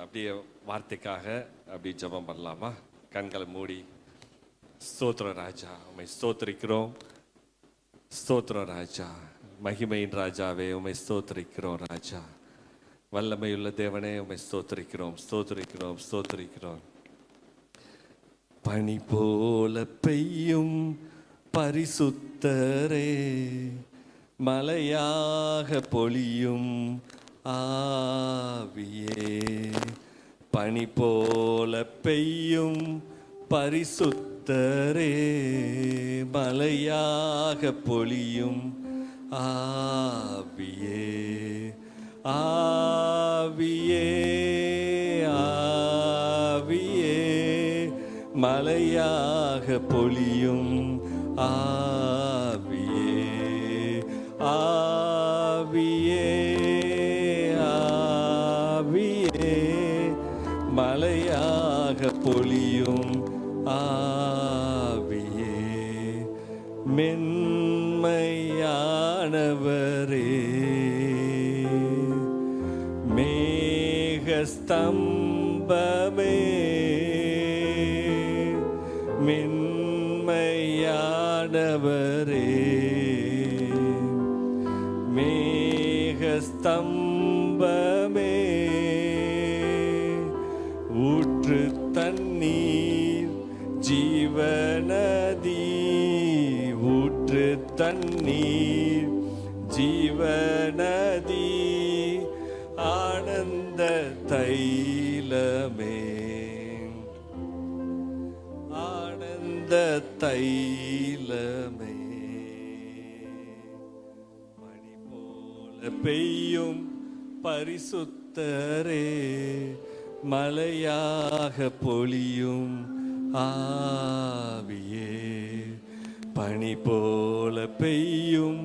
அப்படியே வார்த்தைக்காக அப்படி ஜெபம் பண்ணலாமா? கண்களை மூடி. ஸ்தோத்திரம் ராஜா, உம்மை ஸ்தோத்திரிக்கிறோம். ஸ்தோத்திரம் ராஜா, மகிமையின் ராஜாவே உம்மை ஸ்தோத்திரிக்கிறோம் ராஜா. வல்லமையுள்ள தேவனே உம்மை ஸ்தோத்திரிக்கிறோம், ஸ்தோத்திரிக்கிறோம், ஸ்தோத்திரிக்கிறோம். பனி போல பெய்யும் பரிசுத்தரே, மலையாக பொழியும் ஆவியே. பனி போல பெய்யும் பரிசுத்தரே, மலையாக பொழியும் ஆவியே. ஆவியே ஆவியே, மலையாக பொழியும் ஆவியே. ஆவியே ஆவியே, மலையாக பொழியும் ஆவியே. மென்மையானவரே, மேகஸ்தம்பமே, மென்மையானவரே, மேகஸ்தம்பமே, ஊற்று தண்ணீர் ஜீவநதி, ஊற்று தண்ணீர் ஜீவநதி, ஆனந்த தைலமே, ஆனந்த தைலமே. மணி போல பெய்யும் பரிசுத்தரே, மலையாக பொழியும் ஆவியே. பனி போல பெய்யும்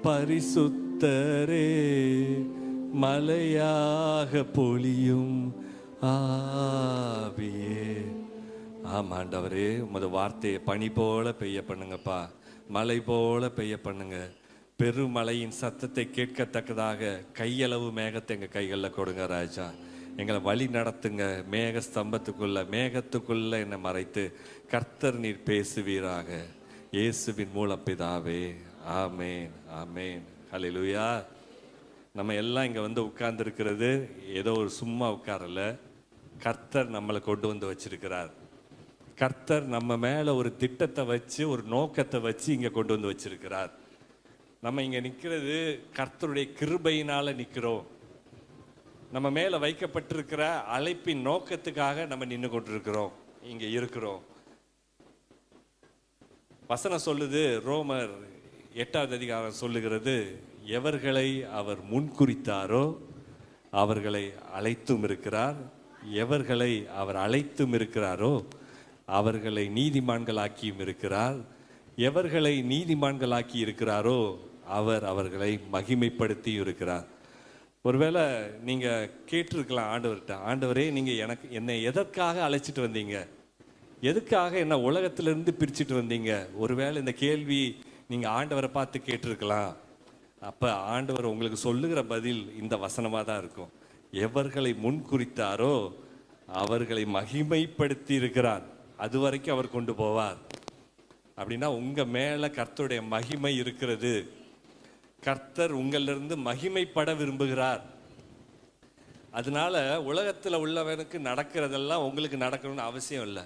பரிசுத்தரே, மலையாக பொழியும் ஆவியே. ஆமாண்டவரே, உமது வார்த்தையை பனி போல பெய்ய பண்ணுங்கப்பா, மலை போல பெய்ய பண்ணுங்க. பெருமழையின் சத்தத்தை கேட்கத்தக்கதாக கையளவு மேகத்தை எங்கள் கைகளில் கொடுங்க ராஜா. எங்களை வழி நடத்துங்க. மேக ஸ்தம்பத்துக்குள்ள, மேகத்துக்குள்ள என்னை மறைத்து கர்த்தர் நீர் பேசுவீராக. இயேசுவின் மூலம் பிதாவே, ஆமேன் ஆமேன். ஹல்லேலூயா. நம்ம எல்லாம் இங்கே வந்து உட்கார்ந்துருக்கிறது ஏதோ ஒரு சும்மா உட்காரல. கர்த்தர் நம்மளை கொண்டு வந்து வச்சிருக்கிறார். கர்த்தர் நம்ம மேலே ஒரு திட்டத்தை வச்சு, ஒரு நோக்கத்தை வச்சு இங்கே கொண்டு வந்து வச்சிருக்கிறார். நம்ம இங்கே நிற்கிறது கர்த்தருடைய கிருபையினால் நிற்கிறோம். நம்ம மேலே வைக்கப்பட்டிருக்கிற அழைப்பின் நோக்கத்துக்காக நம்ம நின்று கொண்டிருக்கிறோம், இங்கே இருக்கிறோம். வசனம் சொல்லுது, ரோமர் 8வது அதிகாரம் சொல்லுகிறது, எவர்களை அவர் முன்குறித்தாரோ அவர்களை அழைத்தும் இருக்கிறார், எவர்களை அவர் அழைத்தும் இருக்கிறாரோ அவர்களை நீதிமான்களாக்கியும் இருக்கிறார், எவர்களை நீதிமான்களாக்கி இருக்கிறாரோ அவர் அவர்களை மகிமைப்படுத்தியும் இருக்கிறார். ஒருவேளை நீங்கள் கேட்டிருக்கலாம் ஆண்டவர்கிட்ட, ஆண்டவரே நீங்கள் என்னை எதற்காக அழைச்சிட்டு வந்தீங்க, எதுக்காக என்ன உலகத்திலிருந்து பிரிச்சுட்டு வந்தீங்க? ஒருவேளை இந்த கேள்வி நீங்கள் ஆண்டவரை பார்த்து கேட்டிருக்கலாம். அப்போ ஆண்டவர் உங்களுக்கு சொல்லுகிற பதில் இந்த வசனமாக தான் இருக்கும். எவர்களை முன்குறித்தாரோ அவர்களை மகிமைப்படுத்தி இருக்கிறார், அது வரைக்கும் அவர் கொண்டு போவார். அப்படின்னா உங்கள் மேலே கர்த்தருடைய மகிமை இருக்கிறது. கர்த்தர் உங்களிலிருந்து மகிமைப்பட விரும்புகிறார். அதனால உலகத்தில் உள்ளவனுக்கு நடக்கிறதெல்லாம் உங்களுக்கு நடக்கணும்னு அவசியம் இல்லை.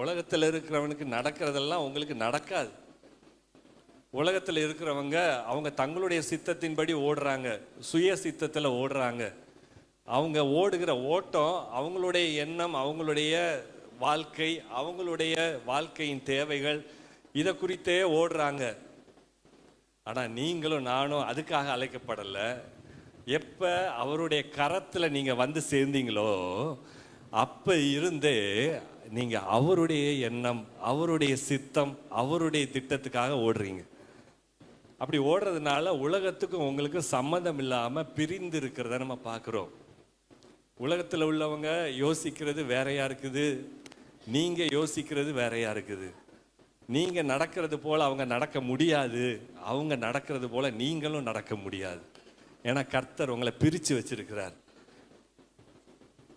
உலகத்தில் இருக்கிறவனுக்கு நடக்கிறதெல்லாம் உங்களுக்கு நடக்காது. உலகத்தில் இருக்கிறவங்க அவங்க தங்களுடைய சித்தத்தின்படி ஓடுறாங்க, சுய சித்தத்தில் ஓடுறாங்க. அவங்க ஓடுகிற ஓட்டம், அவங்களுடைய எண்ணம், அவங்களுடைய வாழ்க்கை, அவங்களுடைய வாழ்க்கையின் தேவைகள், இதை குறித்தே ஓடுறாங்க. ஆனால் நீங்களும் நானும் அதுக்காக அழைக்கப்படலை. எப்போ அவருடைய கரத்தில் நீங்கள் வந்து சேர்ந்தீங்களோ அப்போ இருந்தே நீங்கள் அவருடைய எண்ணம், அவருடைய சித்தம், அவருடைய திட்டத்துக்காக ஓடுறீங்க. அப்படி ஓடுறதுனால உலகத்துக்கும் உங்களுக்கும் சம்மந்தம் இல்லாமல் பிரிந்து இருக்கிறத நம்ம பார்க்குறோம். உலகத்தில் உள்ளவங்க யோசிக்கிறது வேறையா இருக்குது, நீங்கள் யோசிக்கிறது வேறையா இருக்குது. நீங்கள் நடக்கிறது போல் அவங்க நடக்க முடியாது, அவங்க நடக்கிறது போல் நீங்களும் நடக்க முடியாது. ஏன்னா கர்த்தர் உங்களை பிரித்து வச்சிருக்கிறார்.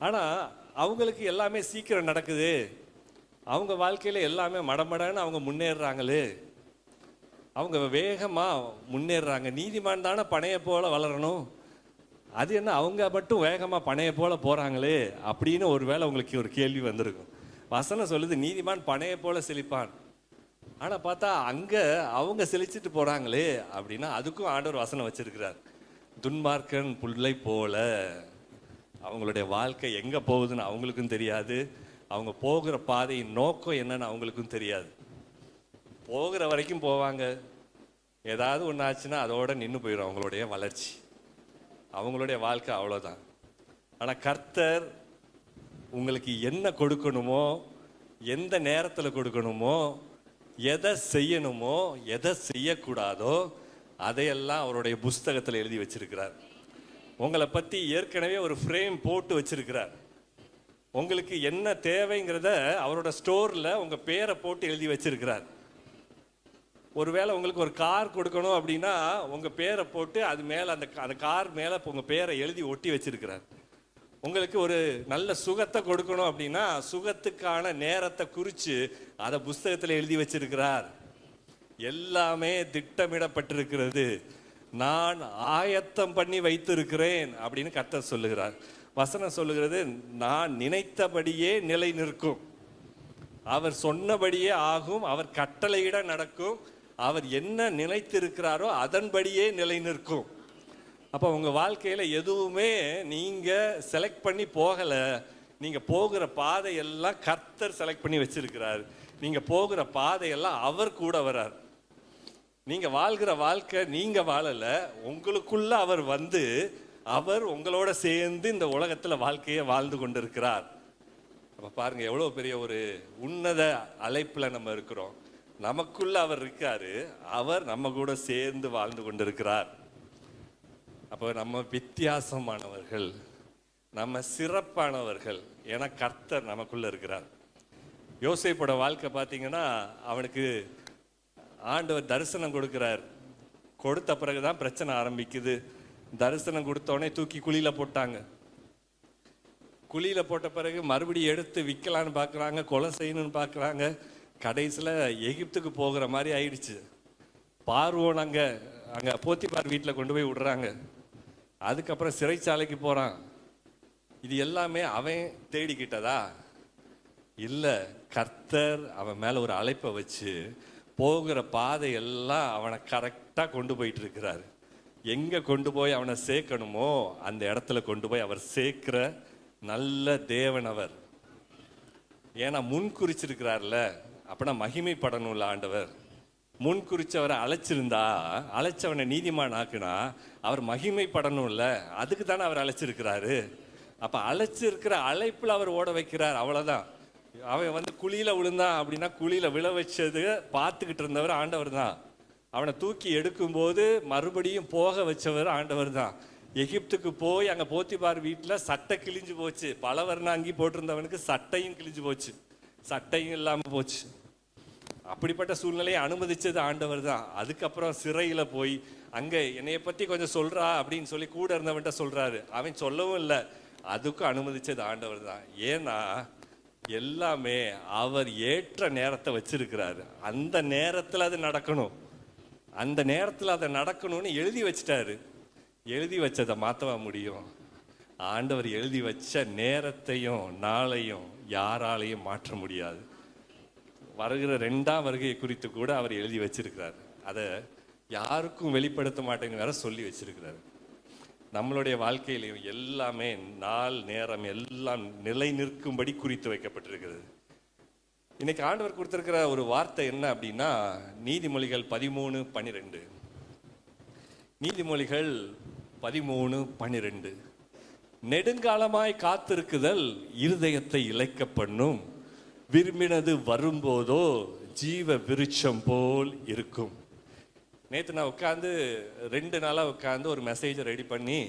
ஆனால் அவங்களுக்கு எல்லாமே சீக்கிரம் நடக்குது, அவங்க வாழ்க்கையில் எல்லாமே மடமடன்னு அவங்க முன்னேறுறாங்களே, அவங்க வேகமாக முன்னேறுறாங்க. நீதிமான் தானே பனையை போல வளரணும், அது என்ன அவங்க மட்டும் வேகமாக பனையை போல போகிறாங்களே அப்படின்னு ஒரு வேளை உங்களுக்கு ஒரு கேள்வி வந்திருக்கும். வசனம் சொல்லுது நீதிமான் பனையை போல செழிப்பான். ஆனால் பார்த்தா அங்கே அவங்க செழிச்சிட்டு போகிறாங்களே அப்படின்னா அதுக்கும் ஆண்டவர் வசனம் வச்சிருக்கிறார். துன்மார்க்கன் புல்லை போல. அவங்களுடைய வாழ்க்கை எங்கே போகுதுன்னு அவங்களுக்கும் தெரியாது, அவங்க போகிற பாதையின் நோக்கம் என்னன்னு அவங்களுக்கும் தெரியாது. போகிற வரைக்கும் போவாங்க, ஏதாவது ஒன்று ஆச்சுன்னா அதோட நின்று போயிடும் அவங்களுடைய வளர்ச்சி, அவங்களுடைய வாழ்க்கை அவ்வளோதான். ஆனால் கர்த்தர் உங்களுக்கு என்ன கொடுக்கணுமோ, எந்த நேரத்தில் கொடுக்கணுமோ, எதை செய்யணுமோ எதை செய்யக்கூடாதோ அதையெல்லாம் அவருடைய புஸ்தகத்தில் எழுதி வச்சிருக்கிறார். உங்களை பற்றி ஏற்கனவே ஒரு ஃப்ரேம் போட்டு வச்சிருக்கிறார். உங்களுக்கு என்ன தேவைங்கிறத அவரோட ஸ்டோரில் உங்கள் பேரை போட்டு எழுதி வச்சிருக்கிறார். ஒருவேளை உங்களுக்கு ஒரு கார் கொடுக்கணும் அப்படின்னா உங்கள் பேரை போட்டு அது மேலே அந்த கார் மேலே உங்கள் பேரை எழுதி ஒட்டி வச்சிருக்கிறார். உங்களுக்கு ஒரு நல்ல சுகத்தை கொடுக்கணும் அப்படின்னா சுகத்துக்கான நேரத்தை குறித்து அதை புஸ்தகத்தில் எழுதி வச்சிருக்கிறார். எல்லாமே திட்டமிடப்பட்டிருக்கிறது. நான் ஆயத்தம் பண்ணி வைத்திருக்கிறேன் அப்படின்னு கர்த்தர் சொல்லுகிறார். வசனம் சொல்லுகிறது நான் நினைத்தபடியே நிலை நிற்கும், அவர் சொன்னபடியே ஆகும், அவர் கட்டளையிட நடக்கும், அவர் என்ன நினைத்திருக்கிறாரோ அதன்படியே நிலை நிற்கும். அப்போ உங்கள் வாழ்க்கையில் எதுவுமே நீங்கள் செலக்ட் பண்ணி போகலை, நீங்கள் போகிற பாதையெல்லாம் கர்த்தர் செலக்ட் பண்ணி வச்சிருக்கிறார். நீங்கள் போகிற பாதையெல்லாம் அவர் கூட வரார். நீங்கள் வாழ்கிற வாழ்க்கை நீங்கள் வாழலை, உங்களுக்குள்ள அவர் வந்து அவர் உங்களோட சேர்ந்து இந்த உலகத்தில் வாழ்க்கையை வாழ்ந்து கொண்டு இருக்கிறார். அப்போ பாருங்கள் எவ்வளோ பெரிய ஒரு உன்னத அழைப்பில் நம்ம இருக்கிறோம். நமக்குள்ள அவர் இருக்காரு, அவர் நம்ம கூட சேர்ந்து வாழ்ந்து கொண்டு இருக்கிறார். அப்போ நம்ம வித்தியாசமானவர்கள், நம்ம சிறப்பானவர்கள், ஏன்னா கர்த்தர் நமக்குள்ள இருக்கிறார். யோசேப்போட வாழ்க்கை பார்த்தீங்கன்னா அவனுக்கு ஆண்டவர் தரிசனம் கொடுக்கிறார். கொடுத்த பிறகுதான் பிரச்சனை ஆரம்பிக்குது. தரிசனம் கொடுத்தோடனே தூக்கி குழியில் போட்டாங்க. குழியில் போட்ட பிறகு மறுபடியும் எடுத்து விற்கலான்னு பார்க்குறாங்க, கொலை செய்யணும்னு பார்க்குறாங்க. கடைசியில் எகிப்துக்கு போகிற மாதிரி ஆயிடுச்சு. பார்வோன் அங்கே போத்திபார் வீட்டில் கொண்டு போய் விடுறாங்க. அதுக்கப்புறம் சிறைச்சாலைக்கு போகிறான். இது எல்லாமே அவன் தேடிக்கிட்டதா இல்லை, கர்த்தர் அவன் மேலே ஒரு அழைப்பை வச்சு போகிற பாதையெல்லாம் அவனை கரெக்டாக கொண்டு போயிட்டு இருக்கிறாரு. எங்கே கொண்டு போய் அவனை சேர்க்கணுமோ அந்த இடத்துல கொண்டு போய் அவர் சேர்க்கிற நல்ல தேவன் அவர். ஏன்னா முன் குறிச்சிருக்கிறார்ல, அப்படின்னா மகிமைப்படணும்ல ஆண்டவர். முன் குறிச்சவரை அழைச்சவனை நீதிமான் ஆக்குனா அவர் மகிமைப்படணும்ல, அதுக்கு தானே அவர் அழைச்சிருக்கிறாரு. அப்போ அழைச்சிருக்கிற அழைப்பில் அவர் ஓட வைக்கிறார், அவ்வளோதான். அவன் வந்து குழியில் விழுந்தான் அப்படின்னா குழியில் விழ வச்சது பார்த்துக்கிட்டு இருந்தவர் ஆண்டவர் தான். அவனை தூக்கி எடுக்கும்போது மறுபடியும் போக வச்சவர் ஆண்டவர் தான். எகிப்துக்கு போய் அங்கே போத்திபார் வீட்டில் சட்டை கிழிஞ்சு போச்சு. பல வர்ணாங்கி போட்டிருந்தவனுக்கு சட்டையும் கிழிஞ்சு போச்சு, சட்டையும் இல்லாமல் போச்சு. அப்படிப்பட்ட சூழ்நிலையை அனுமதிச்சது ஆண்டவர் தான். அதுக்கப்புறம் சிறையில் போய் அங்கே என்னைய பற்றி கொஞ்சம் சொல்கிறா அப்படின்னு சொல்லி கூட இருந்தவன்ட்ட சொல்கிறாரு. அவன் சொல்லவும் இல்லை, அதுக்கும் அனுமதிச்சது ஆண்டவர் தான். ஏன்னா எல்லாமே அவர் ஏற்ற நேரத்தை வச்சிருக்கிறாரு. அந்த நேரத்தில் அது நடக்கணும், அந்த நேரத்தில் அதை நடக்கணும்னு எழுதி வச்சிட்டாரு. எழுதி வச்சதை மாற்றவா முடியும்? ஆண்டவர் எழுதி வச்ச நேரத்தையும் நாளையும் யாராலையும் மாற்ற முடியாது. வருகிற 2ஆம் வருகையை குறித்து கூட அவர் எழுதி வச்சிருக்கிறார். அதை யாருக்கும் வெளிப்படுத்த மாட்டேன்னு வேற சொல்லி வச்சிருக்கிறார். நம்மளுடைய வாழ்க்கையிலையும் எல்லாமே நாள் நேரம் எல்லாம் நிலை நிற்கும்படி குறித்து வைக்கப்பட்டிருக்கிறது. இன்னைக்கு ஆண்டவர் கொடுத்திருக்கிற ஒரு வார்த்தை என்ன அப்படின்னா நீதிமொழிகள் 13:12. நீதிமொழிகள் 13:12. நெடுங்காலமாய் காத்திருக்குதல் இருதயத்தை இளைக்க பண்ணும், விரும்பினது வரும்போதோ ஜீவ விருட்சம் போல் இருக்கும். நேற்று நான் உட்காந்து 2 நாளாக உட்காந்து ஒரு மெசேஜை ரெடி பண்ணி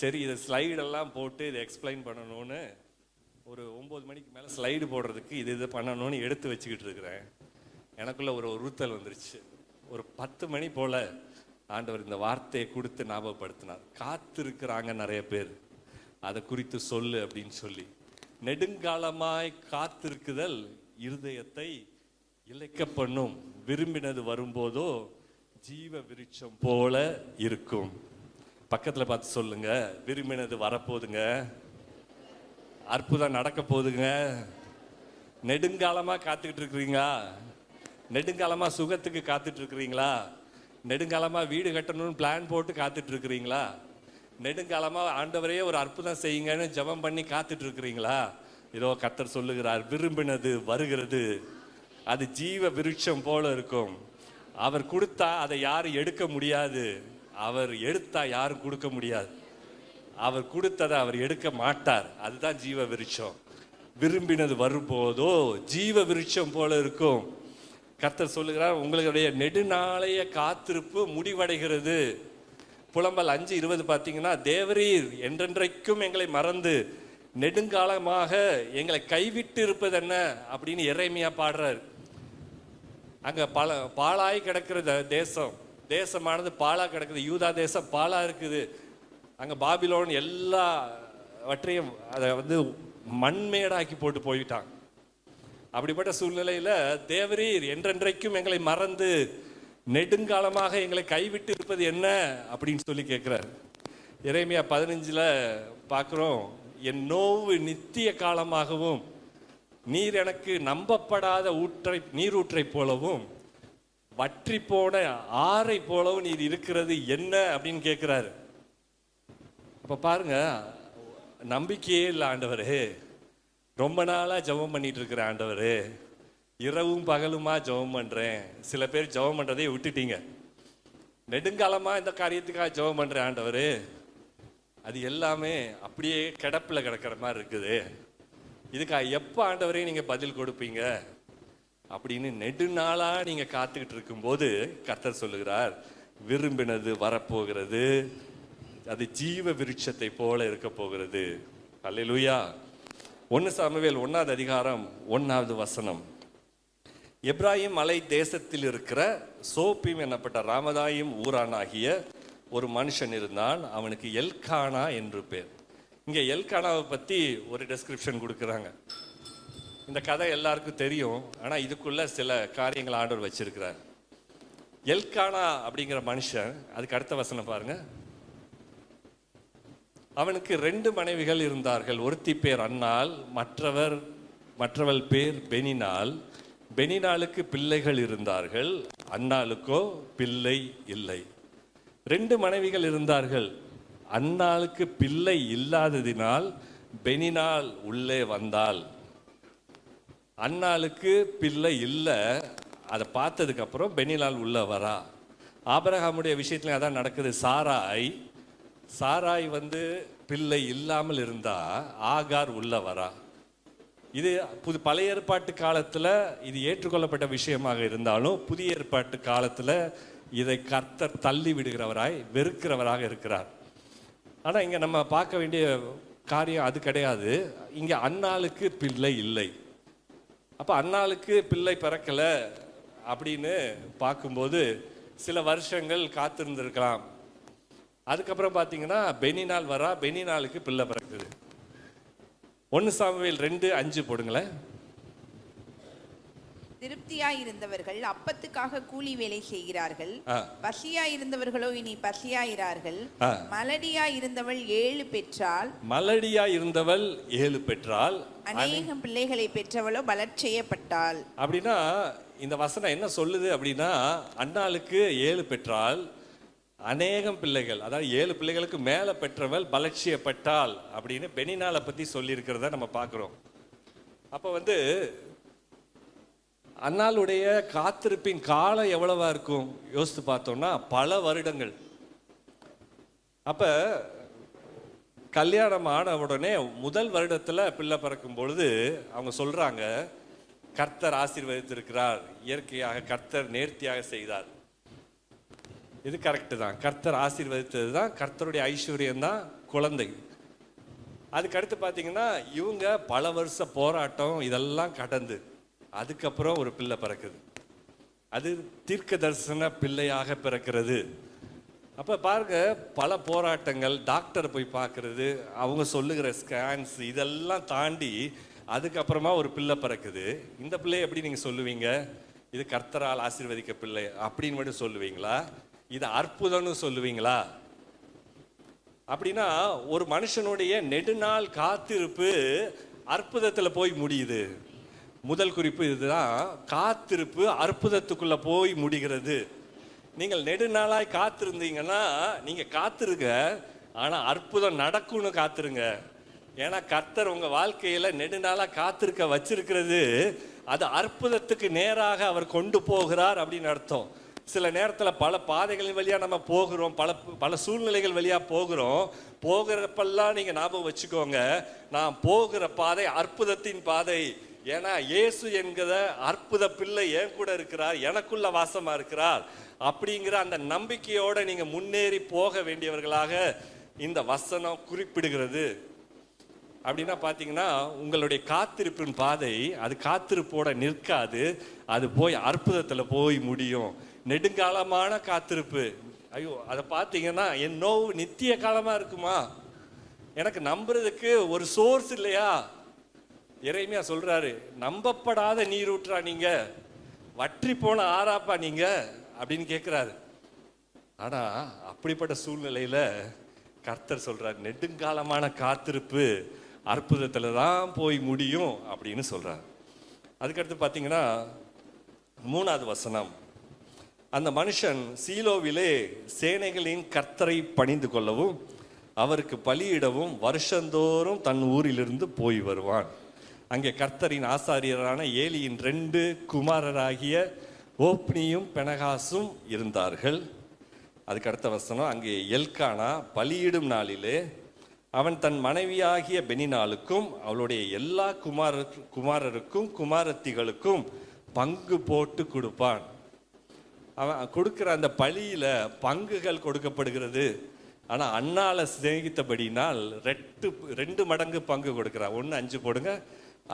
சரி இதை ஸ்லைடெல்லாம் போட்டு இதை எக்ஸ்பிளைன் பண்ணணும்னு ஒரு 9 மணிக்கு மேலே ஸ்லைடு போடுறதுக்கு இது பண்ணணும்னு எடுத்து வச்சுக்கிட்டு இருக்கிறேன். எனக்குள்ள ஒரு உறுத்தல் வந்துருச்சு. ஒரு 10 மணி போல் ஆண்டவர் இந்த வார்த்தையை கொடுத்து ஞாபகப்படுத்தினார். காத்திருக்கிறாங்க நிறைய பேர். அதை குறித்து சொல்லு அப்படின்னு சொல்லி. நெடுங்காலமாய் காத்திருக்குதல் இருதயத்தை இளைக்க பண்ணும், விரும்பினது வரும்போதோ ஜீவ விருட்சம் போல இருக்கும். பக்கத்துல பார்த்து சொல்லுங்க, விரும்பினது வரப்போகுதுங்க, அற்புதம் நடக்க போகுதுங்க. நெடுங்காலமா காத்துக்கிட்டு இருக்கிறீங்களா? நெடுங்காலமா சுகத்துக்கு காத்துட்டு இருக்கிறீங்களா? நெடுங்காலமா வீடு கட்டணும்னு பிளான் போட்டு காத்துட்டு இருக்கிறீங்களா? நெடுங்காலமா ஆண்டவரே ஒரு அற்புதம் செய்யுங்கன்னு ஜெபம் பண்ணி காத்துட்டு இருக்கிறீங்களா? இதோ கர்த்தர் சொல்லுகிறார், விரும்பினது வருகிறது, அது ஜீவ விருட்சம் போல இருக்கும். அவர் கொடுத்தா அதை யாரும் எடுக்க முடியாது, அவர் எடுத்தா யாரும் கொடுக்க முடியாது. அவர் கொடுத்ததை அவர் எடுக்க மாட்டார், அதுதான் ஜீவ விருட்சம். விரும்பினது வரும்போதோ ஜீவ விருட்சம் போல இருக்கும். கர்த்தர் சொல்லுகிறார், உங்களுடைய நெடுநாளைய காத்திருப்பு முடிவடைகிறது. புலம்பல் 5:20 பார்த்தீங்கன்னா, தேவரீர் என்றென்றைக்கும் எங்களை மறந்து நெடுங்காலமாக எங்களை கைவிட்டு இருப்பது என்ன அப்படின்னு எரேமியா பாடுறார். அங்க பாழாய் கிடக்கிற தேசமானது பாழா கிடக்குது. யூதா தேசம் பாழா இருக்குது. அங்க பாபிலோன் எல்லாவற்றையும் அதை மண்மேடாக்கி போட்டு போயிட்டான். அப்படிப்பட்ட சூழ்நிலையில தேவரீர் என்றென்றைக்கும் எங்களை மறந்து நெடுங்காலமாக எங்களை கைவிட்டு இருப்பது என்ன அப்படின்னு சொல்லி கேட்கிறார். எரேமியா 15 பார்க்கிறோம், என் நோவு நித்திய காலமாகவும் நீர் எனக்கு நம்பப்படாத நீரூற்றை போலவும் வற்றி போன ஆறை போலவும் நீர் இருக்கிறது என்ன அப்படின்னு கேட்கிறாரு. அப்ப பாருங்க, நம்பிக்கையே இல்லை ஆண்டவரே, ரொம்ப நாளா ஜெபம் பண்ணிட்டு இருக்கிற ஆண்டவரே, இரவும் பகலுமா ஜெபம் பண்றேன். சில பேர் ஜெபம் பண்றதை விட்டுட்டீங்க. நெடுங்காலமா இந்த காரியத்துக்காக ஜெபம் பண்றேன் ஆண்டவரே, அது எல்லாமே அப்படியே கிடப்புல கிடக்கிற மாதிரி இருக்குது, இதுக்காக எப்ப ஆண்டவரே நீங்க பதில் கொடுப்பீங்க அப்படின்னு நெடுநாளா நீங்க காத்துக்கிட்டு இருக்கும்போது கர்த்தர் சொல்லுகிறார், விரும்பினது வரப்போகிறது, அது ஜீவ விருட்சத்தை போல இருக்க போகிறது. அல்லேலூயா. 1 சாமுவேல் 1ஆம் அதிகாரம் 1ஆவது வசனம். எப்ராயிம் மலை தேசத்தில் இருக்கிற சோப்பீம் எனப்பட்ட ராமதாயிம் ஊரானாகிய ஒரு மனுஷன் இருந்தான். அவனுக்கு எல்கானா என்று பேர். இங்க எல்கானாவை பத்தி ஒரு டெஸ்கிரிப்ஷன் கொடுக்குறாங்க. இந்த கதை எல்லாருக்கும் தெரியும், ஆனா இதுக்குள்ள சில காரியங்கள் ஆண்டவர் வச்சிருக்கிறார். எல்கானா அப்படிங்கிற மனுஷன், அதுக்கு அடுத்த வசனம் பாருங்க. அவனுக்கு 2 மனைவிகள் இருந்தார்கள். ஒருத்தி பேர் அன்னாள், மற்றவள் பேர் பெனினாள். பெனினாளுக்கு பிள்ளைகள் இருந்தார்கள், அன்னாளுக்கோ பிள்ளை இல்லை. 2 மனைவிகள் இருந்தார்கள். அன்னாளுக்கு பிள்ளை இல்லாததினால் பெனினாள் உள்ளே வந்தாள். அன்னாளுக்கு பிள்ளை இல்லை, அதை பார்த்ததுக்கு அப்புறம் பெனினாள் உள்ள வரா. ஆபிரகாமுடைய விஷயத்துல அதான் நடக்குது. சாராய் பிள்ளை இல்லாமல் இருந்தா ஆகார் உள்ள வரா. இது பழைய ஏற்பாட்டு காலத்துல இது ஏற்றுக்கொள்ளப்பட்ட விஷயமாக இருந்தாலும் புதிய ஏற்பாட்டு காலத்துல இதை கர்த்தர் தள்ளி விடுகிறவராய் வெறுக்கிறவராக இருக்கிறார். ஆனா இங்க நம்ம பார்க்க வேண்டிய காரியம் அது கிடையாது. இங்க அன்னாளுக்கு பிள்ளை இல்லை. அப்ப அன்னாளுக்கு பிள்ளை பிறக்கல அப்படின்னு பார்க்கும்போது சில வருஷங்கள் காத்திருந்திருக்கலாம். அதுக்கப்புறம் பார்த்தீங்கன்னா பெனினாள் வரா, பெனினாளுக்கு பிள்ளை பிறக்குது. 1 சாமுவேல் 2:5 போடுங்களேன். திருப்தியாயிருந்தவர்கள் அப்பத்துக்காக கூலி வேலை செய்கிறார்கள், பசியாயிருந்தவர்களோ இனி பசியாயிரார்கள். மலடியாயிருந்தவள் 7 பெற்றாள். மலடியாயிருந்தவள் 7 பெற்றாள். அநேகம் பிள்ளைகளை பெற்றவளோ பலட் செய்யப்பட்டாள். அப்படின்னா இந்த வசனம் என்ன சொல்லுது அப்படின்னா, அன்னாளுக்கு 7 பெற்றாள், அநேகம் பிள்ளைகள், அதாவது 7 பிள்ளைகளுக்கு மேல பெற்றவள் பலட்சியப்பட்டாள் அப்படின்னு பெனினாளை பத்தி சொல்லி இருக்கிறத நம்ம பார்க்கிறோம். அப்ப அன்னாளுடைய காத்திருப்பின் காலம் எவ்வளவா இருக்கும் யோசித்து பார்த்தோம்னா பல வருடங்கள். அப்ப கல்யாணம் ஆன உடனே முதல் வருடத்துல பிள்ளை பிறக்கும் பொழுது அவங்க சொல்றாங்க, கர்த்தர் ஆசீர்வதித்திருக்கிறார், இயற்கையாக கர்த்தர் நேர்த்தியாக செய்தார். இது கரெக்டு தான், கர்த்தர் ஆசீர்வதித்தது தான், கர்த்தருடைய ஐஸ்வர்யம் தான் குழந்தை. அதுக்கு அடுத்து பார்த்தீங்கன்னா இவங்க பல வருஷ போராட்டம் இதெல்லாம் கடந்து அதுக்கப்புறம் ஒரு பிள்ளை பிறக்குது. அது தீர்க்க தரிசன பிள்ளையாக பிறக்கிறது. அப்ப பாருங்க, பல போராட்டங்கள், டாக்டர் போய் பார்க்கறது, அவங்க சொல்லுகிற ஸ்கேன்ஸ் இதெல்லாம் தாண்டி அதுக்கப்புறமா ஒரு பிள்ளை பிறக்குது. இந்த பிள்ளையை எப்படி நீங்க சொல்லுவீங்க? இது கர்த்தரால் ஆசீர்வதிக்க பிள்ளை அப்படின்னு மட்டும் சொல்லுவீங்களா? இது அற்புதம்னு சொல்லுவீங்களா? அப்படின்னா ஒரு மனுஷனுடைய நெடுநாள் காத்திருப்பு அற்புதத்துல போய் முடியுது. முதல் குறிப்பு இதுதான், காத்திருப்பு அற்புதத்துக்குள்ள போய் முடிகிறது. நீங்கள் நெடுநாளாய் காத்திருந்தீங்கன்னா நீங்க காத்திருங்க, ஆனா அற்புதம் நடக்கும்னு காத்திருங்க. ஏன்னா கர்த்தர் உங்க வாழ்க்கையில நெடுநாளா காத்திருக்க வச்சிருக்கிறது, அது அற்புதத்துக்கு நேராக அவர் கொண்டு போகிறார் அப்படின்னு அர்த்தம். சில நேரத்தில் பல பாதைகளின் வழியா நம்ம போகிறோம், பல சூழ்நிலைகள் வழியா போகிறோம். போகிறப்பெல்லாம் நீங்க ஞாபகம் வச்சுக்கோங்க, நான் போகிற பாதை அற்புதத்தின் பாதை. ஏன்னா இயேசு என்கிற அற்புத பிள்ளை என் கூட இருக்கிறார், எனக்குள்ள வாசமா இருக்கிறார் அப்படிங்கிற அந்த நம்பிக்கையோட நீங்க முன்னேறி போக வேண்டியவர்களாக இந்த வசனம் குறிப்பிடுகிறது. அப்படின்னா பார்த்தீங்கன்னா உங்களுடைய காத்திருப்பின் பாதை அது காத்திருப்போட நிற்காது, அது போய் அற்புதத்தில் போய் முடியும். நெடுங்காலமான காத்திருப்பு, ஐயோ அதை பார்த்தீங்கன்னா என் நோவு நித்திய காலமாக இருக்குமா, எனக்கு நம்புறதுக்கு ஒரு சோர்ஸ் இல்லையா? எரேமியா சொல்றாரு, நம்பப்படாத நீரூற்றா நீங்க, வற்றி போன ஆறாப்பா நீங்க அப்படின்னு கேட்கிறாரு. ஆனா அப்படிப்பட்ட சூழ்நிலையில கர்த்தர் சொல்றார், நெடுங்காலமான காத்திருப்பு அற்புதத்துல தான் போய் முடியும் அப்படின்னு சொல்றார். அதுக்கடுத்து பார்த்தீங்கன்னா 3வது வசனம், அந்த மனுஷன் சீலோவிலே சேனைகளின் கர்த்தரை பணிந்து கொள்ளவும் அவருக்கு பலியிடவும் வருஷந்தோறும் தன் ஊரிலிருந்து போய் வருவான். அங்கே கர்த்தரின் ஆசாரியரான ஏலியின் 2 குமாரராகிய ஓப்னியும் பெனகாசும் இருந்தார்கள். அதுக்கு அடுத்த வசனம், அங்கே எல்கானா பலியிடும் நாளிலே அவன் தன் மனைவியாகிய பெனினாளுக்கும் அவளுடைய எல்லா குமாரருக்கும் குமாரத்திகளுக்கும் பங்கு போட்டு கொடுப்பான். அவன் கொடுக்கிற அந்த பலியில பங்குகள் கொடுக்கப்படுகிறது. ஆனால் அண்ணால சிநேகித்தபடினால் 2 மடங்கு பங்கு கொடுக்கிறான். 1 5 போடுங்க.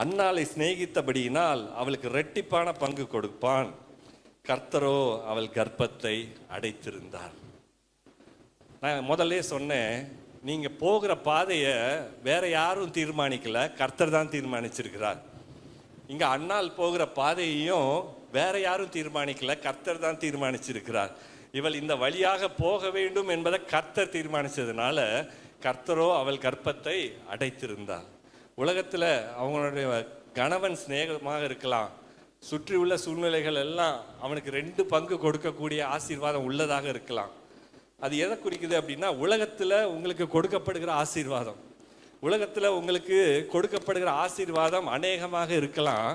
அண்ணாலை சிநேகித்தபடியினால் அவளுக்கு ரெட்டிப்பான பங்கு கொடுப்பான். கர்த்தரோ அவள் கர்ப்பத்தை அடைத்திருந்தார். நான் முதல்ல சொன்னேன், நீங்க போகிற பாதையை வேற யாரும் தீர்மானிக்கல, கர்த்தர் தான் தீர்மானிச்சிருக்கிறார். இங்க அண்ணால் போகிற பாதையையும் வேற யாரும் தீர்மானிக்கல, கர்த்தர் தான் தீர்மானிச்சிருக்கிறார். இவள் இந்த வழியாக போக வேண்டும் என்பதை கர்த்தர் தீர்மானிச்சதுனால கர்த்தரோ அவள் கர்ப்பத்தை அடைத்திருந்தார். உலகத்துல அவங்களுடைய கணவன் சிநேகமாக இருக்கலாம், சுற்றி உள்ள சூழ்நிலைகள் எல்லாம் அவனுக்கு 2 பங்கு கொடுக்கக்கூடிய ஆசீர்வாதம் உள்ளதாக இருக்கலாம். அது எதை குறிக்குது அப்படின்னா, உலகத்துல உங்களுக்கு கொடுக்கப்படுகிற ஆசீர்வாதம், உலகத்துல உங்களுக்கு கொடுக்கப்படுகிற ஆசீர்வாதம் அநேகமாக இருக்கலாம்.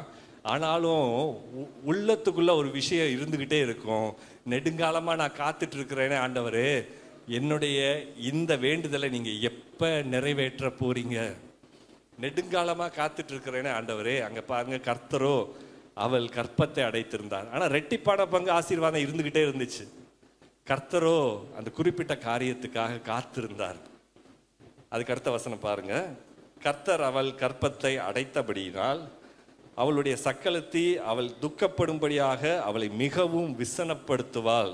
ஆனாலும் உள்ளத்துக்குள்ள ஒரு விஷயம் இருந்துகிட்டே இருக்கும். நெடுங்காலமா நான் காத்துட்டு இருக்கிறேனே ஆண்டவரே, என்னுடைய இந்த வேண்டுதலை நீங்க எப்ப நிறைவேற்ற போறீங்க? நெடுங்காலமா காத்துட்டு இருக்கிறேனே ஆண்டவரே. அங்க பாருங்க, கர்த்தரோ அவள் கர்ப்பத்தை அடைத்திருந்தார். ஆனா ரெட்டிப்பான பங்கு ஆசீர்வாதம் இருந்துகிட்டே இருந்துச்சு. கர்த்தரோ அந்த குறிப்பிட்ட காரியத்துக்காக காத்திருந்தார். அதுக்கு அடுத்த வசனம் பாருங்க, கர்த்தர் அவள் கர்ப்பத்தை அடைத்தபடியினால் அவளுடைய சக்களத்தி அவள் துக்கப்படும்படியாக அவளை மிகவும் விசனப்படுத்துவாள்.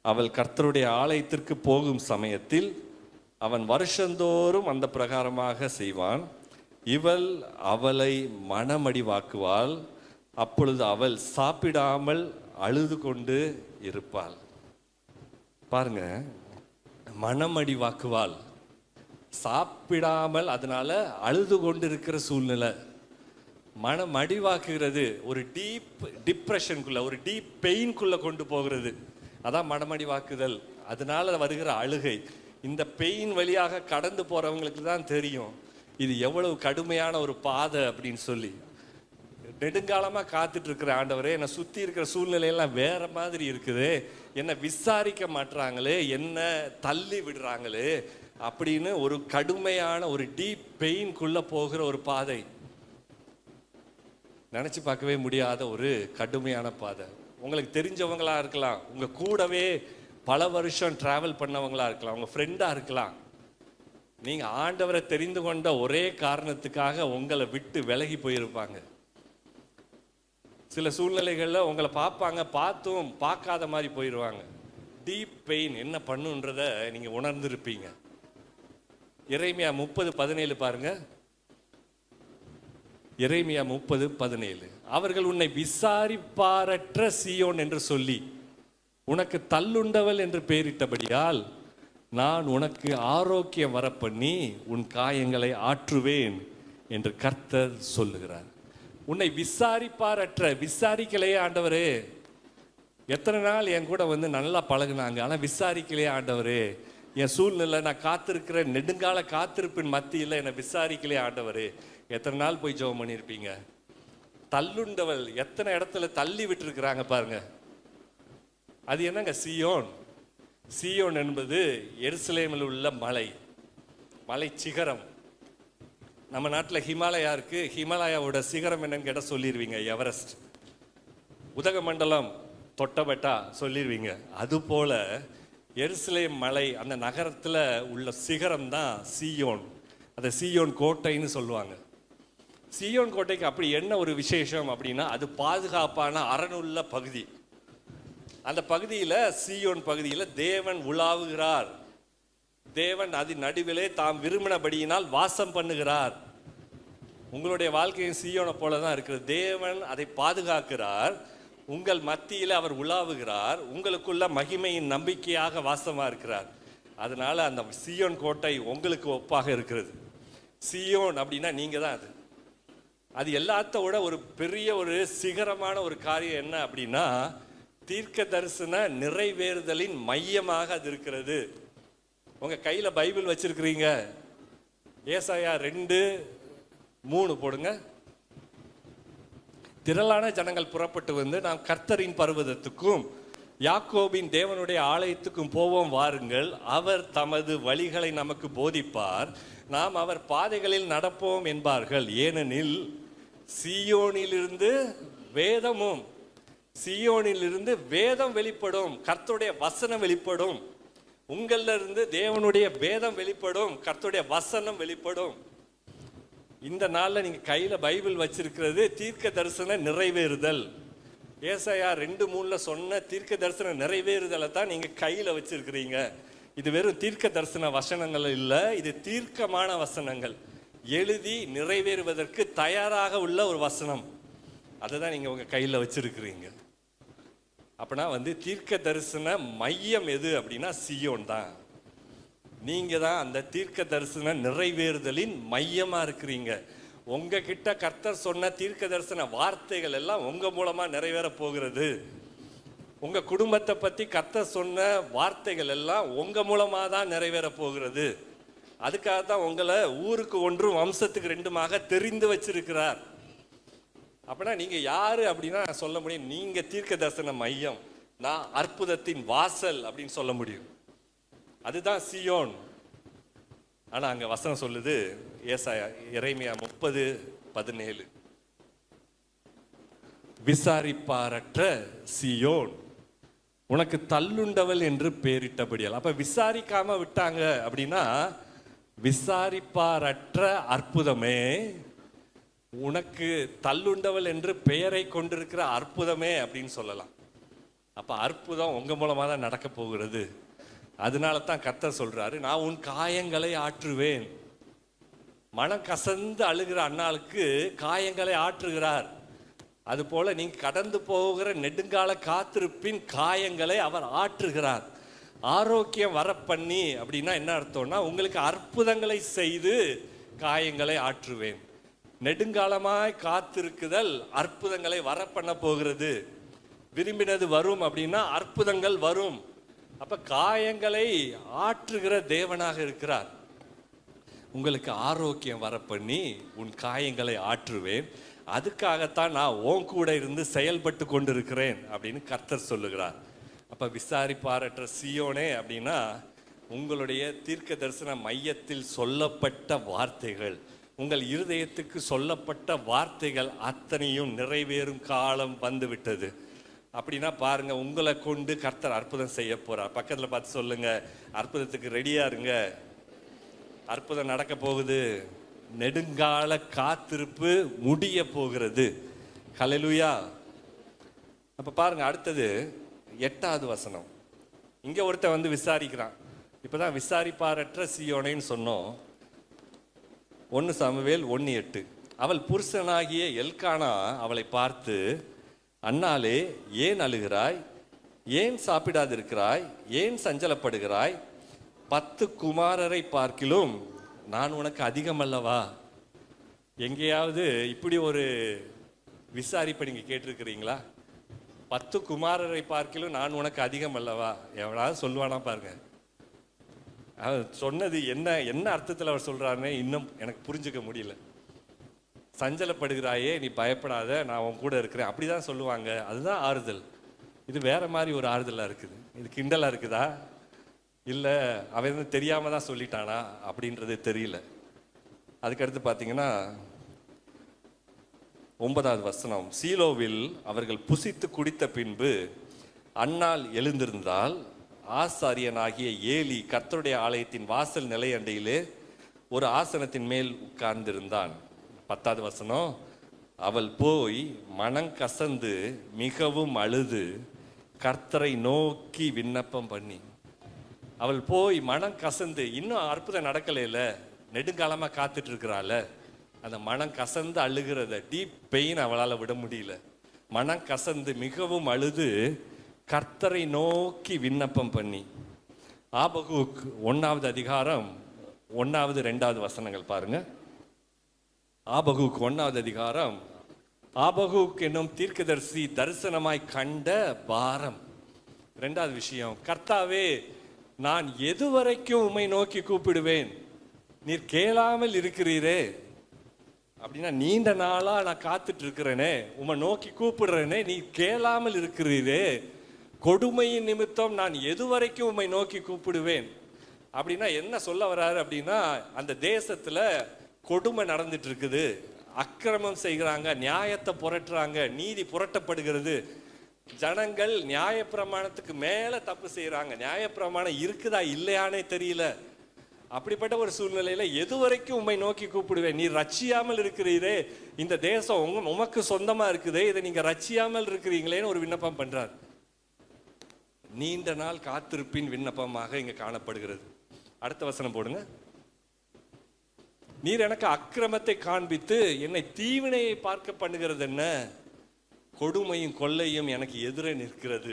அவள் கர்த்தருடைய ஆலயத்திற்கு போகும் சமயத்தில் அவன் வருஷந்தோறும் அந்த பிரகாரமாக செய்வான். இவள் அவளை மனமடிவாக்குவாள், அப்பொழுது அவள் சாப்பிடாமல் அழுது கொண்டு இருப்பாள். பாருங்க, மனமடிவாக்குவாள், சாப்பிடாமல், அதனால அழுது கொண்டு இருக்கிற சூழ்நிலை. மனம் அடிவாக்குகிறது ஒரு டீப் டிப்ரெஷனுக்குள்ள, ஒரு டீப் பெயின்குள்ள கொண்டு போகிறது. அதான் மனமடிவாக்குதல். அதனால வருகிற அழுகை. இந்த பெயின் வழியாக கடந்து போறவங்களுக்கு தான் தெரியும் இது எவ்வளவு கடுமையான ஒரு பாதை அப்படின்னு சொல்லி. நெடுங்காலமா காத்துட்டு இருக்கிற ஆண்டவரே, என்னை சுத்தி இருக்கிற சூழ்நிலையெல்லாம் வேற மாதிரி இருக்குது, என்னை விசாரிக்க மாட்டாங்களே, என்ன தள்ளி விடுறாங்களே அப்படின்னு ஒரு கடுமையான ஒரு டீப் பெயின்குள்ள போகிற ஒரு பாதை. நினைச்சு பார்க்கவே முடியாத ஒரு கடுமையான பாதை. உங்களுக்கு தெரிஞ்சவங்களா இருக்கலாம், உங்க கூடவே பல வருஷம் டிராவல் பண்ணவங்களா இருக்கலாம், உங்க ஃப்ரெண்டா இருக்கலாம். நீங்க ஆண்டவரை தெரிந்து கொண்ட ஒரே காரணத்துக்காக உங்களை விட்டு விலகி போயிருப்பாங்க. சில சூழ்நிலைகள்ல உங்களை பார்ப்பாங்க, பார்த்தும் பார்க்காத மாதிரி போயிடுவாங்க. டீப் பெயின் என்ன பண்ணுன்றத நீங்க உணர்ந்திருப்பீங்க. எரேமியா 30:17 பாருங்க. எரேமியா 30:17 அவர்கள் உன்னை விசாரிப்பாரற்ற சீயோன் என்று சொல்லி உனக்கு தள்ளுண்டவள் என்று பெயரிட்டபடியால் நான் உனக்கு ஆரோக்கியம் வரப்பண்ணி உன் காயங்களை ஆற்றுவேன் என்று கர்த்தர் சொல்லுகிறார். உன்னை விசாரிப்பாரற்ற, விசாரிக்கலையே ஆண்டவரே, எத்தனை நாள் என் கூட வந்து நல்லா பழகுனாங்க, ஆனால் விசாரிக்கலையே ஆண்டவரே, என் சூழ்நிலை நான் காத்திருக்கிற நெடுங்கால காத்திருப்பின் மத்தியில் என்னை விசாரிக்கலையே ஆண்டவரே. எத்தனை நாள் போய் ஜெபம் பண்ணியிருப்பீங்க? தள்ளுண்டவள் எத்தனை இடத்துல தள்ளி விட்டு இருக்கிறாங்க பாருங்க. அது என்னங்க சீயோன்? சீயோன் என்பது எருசலேமில் உள்ள மலை, மலை சிகரம். நம்ம நாட்டில் ஹிமாலயா இருக்கு, ஹிமாலயாவோட சிகரம் என்னன்னு கேட்டால் சொல்லிடுவீங்க எவரெஸ்ட். உதகமண்டலம் தொட்டபெட்டா சொல்லிடுவீங்க. அதுபோல எருசலேம் மலை அந்த நகரத்தில் உள்ள சிகரம் தான் சீயோன். அதை சீயோன் கோட்டைன்னு சொல்லுவாங்க. சீயோன் கோட்டைக்கு அப்படி என்ன ஒரு விசேஷம் அப்படின்னா, அது பாதுகாப்பான அரணுள்ள பகுதி. அந்த பகுதியில், சீயோன் பகுதியில் தேவன் உலாவுகிறார். தேவன் அது நடுவிலே தாம் விரும்பினபடியினால் வாசம் பண்ணுகிறார். உங்களுடைய வாழ்க்கையின் சீயோனை போல தான் இருக்கிறது. தேவன் அதை பாதுகாக்கிறார். உங்கள் மத்தியில் அவர் உலாவுகிறார். உங்களுக்குள்ள மகிமையின் நம்பிக்கையாக வாசமா இருக்கிறார். அதனால அந்த சீயோன் கோட்டை உங்களுக்கு ஒப்பாக இருக்கிறது. சீயோன் அப்படின்னா நீங்க தான். அது அது எல்லாத்தோட ஒரு பெரிய ஒரு சிகரமான ஒரு காரியம் என்ன அப்படின்னா, தீர்க்க தரிசன நிறைவேறுதலின் மையமாக அது இருக்கிறது. உங்க கையில பைபிள் வச்சிருக்கிறீங்க. ஏசாயா 2:3 போடுங்க. திரளான ஜனங்கள் புறப்பட்டு வந்து நாம் கர்த்தரின் பர்வதத்துக்கும் யாக்கோபின் தேவனுடைய ஆலயத்துக்கும் போவோம் வாருங்கள். அவர் தமது வழிகளை நமக்கு போதிப்பார், நாம் அவர் பாதைகளில் நடப்போம் என்பார்கள். ஏனெனில் சீயோனிலிருந்து வேதமும், சீயோனிலிருந்து வேதம் வெளிப்படும், கர்த்தருடைய வசனம் வெளிப்படும். உங்கள்ல இருந்து தேவனுடைய வேதம் வெளிப்படும், கர்த்தருடைய வசனம் வெளிப்படும். இந்த நாளில் நீங்க கையில பைபிள் வச்சிருக்கிறது தீர்க்க தரிசன நிறைவேறுதல். ஏசாயா 2:3 சொன்ன தீர்க்க தரிசன நிறைவேறுதலை தான் நீங்க கையில வச்சிருக்கிறீங்க. இது வெறும் தீர்க்க தரிசன வசனங்கள் இல்லை, இது தீர்க்கமான வசனங்கள், எழுதி நிறைவேறுவதற்கு தயாராக உள்ள ஒரு வசனம். அதை தான் நீங்க உங்க கையில வச்சிருக்கிறீங்க. அப்படின்னா தீர்க்க தரிசன மையம் எது அப்படின்னா சீயோன் தான். நீங்க தான் அந்த தீர்க்க தரிசன நிறைவேறுதலின் மையமா இருக்கிறீங்க. உங்ககிட்ட கர்த்தர் சொன்ன தீர்க்க தரிசன வார்த்தைகள் எல்லாம் உங்க மூலமா நிறைவேற போகிறது. உங்க குடும்பத்தை பத்தி கர்த்தர் சொன்ன வார்த்தைகள் எல்லாம் உங்க மூலமா தான் நிறைவேற போகிறது. அதுக்காக தான் உங்களை ஊருக்கு 1 வம்சத்துக்கு 2 தெரிந்து வச்சிருக்கிறார். அப்படின்னா நீங்க யாரு அப்படின்னா சொல்ல முடியும், நீங்க தீர்க்க தரிசன மையம், நான் அற்புதத்தின் வாசல் அப்படின்னு சொல்ல முடியும். அதுதான் சீயோன். ஆனா அங்க வசனம் சொல்லுது, எரேமியா 30:17 விசாரிப்பாரற்ற சீயோன் உனக்கு தள்ளுண்டவள் என்று பெயரிட்டபடியால். அப்ப விசாரிக்காம விட்டாங்க அப்படின்னா, விசாரிப்பாரற்ற அற்புதமே, உனக்கு தள்ளுண்டவள் என்று பெயரை கொண்டிருக்கிற அற்புதமே அப்படின்னு சொல்லலாம். அப்ப அற்புதம் உங்க மூலமா தான் நடக்க போகிறது. அதனால தான் கர்த்தர் சொல்றாரு, நான் உன் காயங்களை ஆற்றுவேன். மனம் கசந்து அழுகிற அண்ணாளுக்கு காயங்களை ஆற்றுகிறார். அதுபோல நீங்க கடந்து போகிற நெடுங்கால காத்திருப்பின் காயங்களை அவர் ஆற்றுகிறார். ஆரோக்கியம் வர பண்ணி அப்படின்னா என்ன அர்த்தம்னா, உங்களுக்கு அற்புதங்களை செய்து காயங்களை ஆற்றுவேன். நெடுங்காலமாய் காத்திருக்குதல் அற்புதங்களை வர பண்ண போகிறது. விரும்பினது வரும் அப்படின்னா அற்புதங்கள் வரும். அப்ப காயங்களை ஆற்றுகிற தேவனாக இருக்கிறார். உங்களுக்கு ஆரோக்கியம் வர பண்ணி உன் காயங்களை ஆற்றுவேன். அதுக்காகத்தான் நான் உன் கூட இருந்து செயல்பட்டு கொண்டிருக்கிறேன் அப்படின்னு கர்த்தர் சொல்லுகிறார். அப்ப விசாரிப்பாரற்ற சீயோனே அப்படின்னா, உங்களுடைய தீர்க்க தரிசன மையத்தில் சொல்லப்பட்ட வார்த்தைகள், உங்கள் இருதயத்துக்கு சொல்லப்பட்ட வார்த்தைகள் அத்தனையும் நிறைவேறும் காலம் வந்து விட்டது. அப்படின்னா பாருங்க, உங்களை கொண்டு கர்த்தர் அற்புதம் செய்ய போறார். பக்கத்துல பார்த்து சொல்லுங்க, அற்புதத்துக்கு ரெடியா இருங்க, அற்புதம் நடக்க போகுது. நெடுங்கால காத்திருப்பு முடிய போகிறது. ஹல்லேலூயா. அப்ப பாருங்க, அடுத்தது 8வது வசனம். இங்க ஒருத்தன் வந்து விசாரிக்கிறான். இப்பதான் விசாரிப்பாரற்ற சீயோனேன்னு சொன்னோம். 1 சாமுவேல் 1:8. அவள் புருஷனாகிய எல்கானா அவளை பார்த்து, அன்னாளே, ஏன் அழுகிறாய்? ஏன் சாப்பிடாதிருக்கிறாய்? ஏன் சஞ்சலப்படுகிறாய்? 10 குமாரரை பார்க்கிலும் நான் உனக்கு அதிகமல்லவா? எங்கேயாவது இப்படி ஒரு விசாரிப்பை நீங்க கேட்டிருக்கிறீங்களா? 10 குமாரரை பார்க்கிலும் நான் உனக்கு அதிகம் அல்லவா? எவனாவது சொல்லுவானா பாருங்க. அவர் சொன்னது என்ன அர்த்தத்தில் அவர் சொல்றாருன்னு இன்னும் எனக்கு புரிஞ்சுக்க முடியல. சஞ்சலப்படுகிறாயே, நீ பயப்படாத, நான் உன் கூட இருக்கிறேன், அப்படிதான் சொல்லுவாங்க. அதுதான் ஆறுதல். இது வேற மாதிரி ஒரு ஆறுதலா இருக்குது. இது கிண்டலா இருக்குதா, இல்ல அவன் தெரியாம தான் சொல்லிட்டானா அப்படின்றது தெரியல. அதுக்கடுத்து பார்த்தீங்கன்னா 9வது வசனம். சீலோவில் அவர்கள் புசித்து குடித்த பின்பு அன்னாள் எழுந்திருந்தால், ஆசாரியனாகிய ஏலி கர்த்தருடைய ஆலயத்தின் வாசல் நிலையண்டையிலே ஒரு ஆசனத்தின் மேல் உட்கார்ந்திருந்தான். 10வது வசனம். அவள் போய் மனங்கசந்து மிகவும் அழுது கர்த்தரை நோக்கி விண்ணப்பம் பண்ணி. அவள் போய் மனம் கசந்து, இன்னும் அற்புதம் நடக்கலையில, நெடுங்காலமா காத்துட்டு இருக்கிறாள். அந்த மனம் கசந்து அழுகிறத, டீப் பெயின் அவளால் விட முடியல. மனம் கசந்து மிகவும் அழுது கர்த்தரை நோக்கி விண்ணப்பம் பண்ணி. ஆபகூக் 1வது அதிகாரம் 1வது 2வது வசனங்கள் பாருங்க. ஆபகூக் 1வது அதிகாரம். ஆபகூக் என்னும் தீர்க்கதரிசி தரிசனமாய் கண்ட பாரம். 2வது விஷயம், கர்த்தாவே, நான் எதுவரைக்கும் உம்மை நோக்கி கூப்பிடுவேன், நீர் கேளாமல் இருக்கிறீரே. அப்படின்னா நீண்ட நாளா நான் காத்துட்டு இருக்கிறேனே, உம்மை நோக்கி கூப்பிடுறேனே, நீ கேளாமல் இருக்கிறீரே. கொடுமையின் நிமித்தம் நான் எதுவரைக்கும் உம்மை நோக்கி கூப்பிடுவேன். அப்படின்னா என்ன சொல்ல வர்றாரு அப்படின்னா, அந்த தேசத்துல கொடுமை நடந்துட்டு இருக்குது, அக்கிரமம் செய்கிறாங்க, நியாயத்தை புரட்டுறாங்க, நீதி புரட்டப்படுகிறது, ஜனங்கள் நியாயப்பிரமாணத்துக்கு மேல தப்பு செய்யறாங்க, நியாயப்பிரமாணம் இருக்குதா இல்லையானே தெரியல. அப்படிப்பட்ட ஒரு சூழ்நிலையில எதுவரைக்கும் உம்மை நோக்கி கூப்பிடுவேன், நீ ரட்சியாமல் இருக்கிறீரே, இந்த தேசம் உமக்கு சொந்தமா இருக்குதே, இதை நீங்க ரட்சியாமல் இருக்கிறீங்களேன்னு ஒரு விண்ணப்பம் பண்றார். நீண்ட நாள் காத்திருப்பின் விண்ணப்பமாக இங்க காணப்படுகிறது. அடுத்த வசனம் போடுங்க. நீர் எனக்கு அக்கிரமத்தை காண்பித்து என்னை தீவினையை பார்க்க பண்ணுகிறது என்ன? கொடுமையும் கொள்ளையும் எனக்கு எதிரே நிற்கிறது.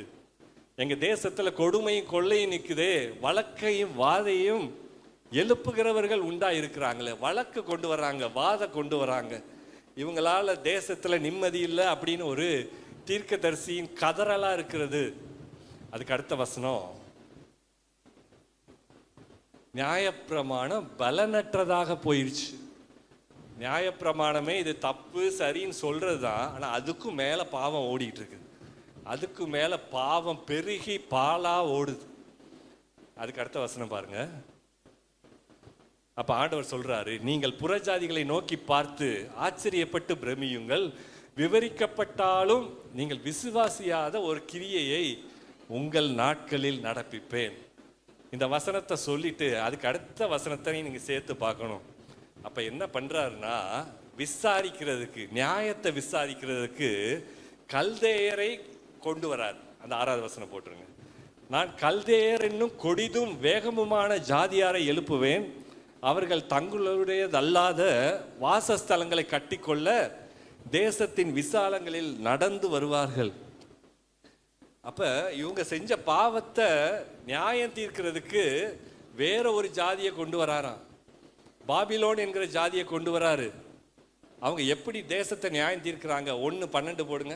எங்க தேசத்துல கொடுமையும் கொள்ளையும் நிற்குதே, வழக்கையும் வாதையும் எழுப்புகிறவர்கள் உண்டா இருக்கிறாங்களே, வழக்கு கொண்டு வர்றாங்க, வாத கொண்டு வர்றாங்க. இவங்களால தேசத்துல நிம்மதி இல்லை அப்படின்னு ஒரு தீர்க்கதரிசியின் கதறலா இருக்கிறது. அதுக்கு அடுத்த வசனம், நியாயப்பிரமாணம் பலனற்றதாக போயிடுச்சு. நியாயப்பிரமாணமே இது தப்பு சரின்னு சொல்றதுதான், ஆனா அதுக்கும் மேல பாவம் ஓடிட்டு இருக்கு, அதுக்கு மேல பாவம் பெருகி பாலா ஓடுது. அதுக்கு அடுத்த வசனம் பாருங்க. அப்ப ஆண்டவர் சொல்றாரு, நீங்கள் புறஜாதிகளை நோக்கி பார்த்து ஆச்சரியப்பட்டு பிரமியுங்கள், விவரிக்கப்பட்டாலும் நீங்கள் விசுவாசியாத ஒரு கிரியையை உங்கள் நாட்களில் நடப்பிப்பேன். இந்த வசனத்தை சொல்லிட்டு அதுக்கு அடுத்த வசனத்தை நீங்க சேர்த்து பார்க்கணும். அப்ப என்ன பண்றாருன்னா, விசாரிக்கிறதுக்கு, நியாயத்தை விசாரிக்கிறதுக்கு கல்தேயரை கொண்டு வரார். அந்த 6வது வசனம் போட்டுருங்க. நான் கல்தேயர் என்னும் கொடிதும் வேகமுமான ஜாதியாரை எழுப்புவேன், அவர்கள் தங்களுடையதல்லாத வாசஸ்தலங்களை கட்டிக்கொள்ள தேசத்தின் விசாலங்களில் நடந்து வருவார்கள். அப்ப இவங்க செஞ்ச பாவத்தை நியாயம் தீர்க்கிறதுக்கு வேற ஒரு ஜாதியை கொண்டு வராராம். பாபிலோன் என்கிற ஜாதியை கொண்டு வராரு. அவங்க எப்படி தேசத்தை நியாயம் தீர்க்கிறாங்க? 1:12 போடுங்க.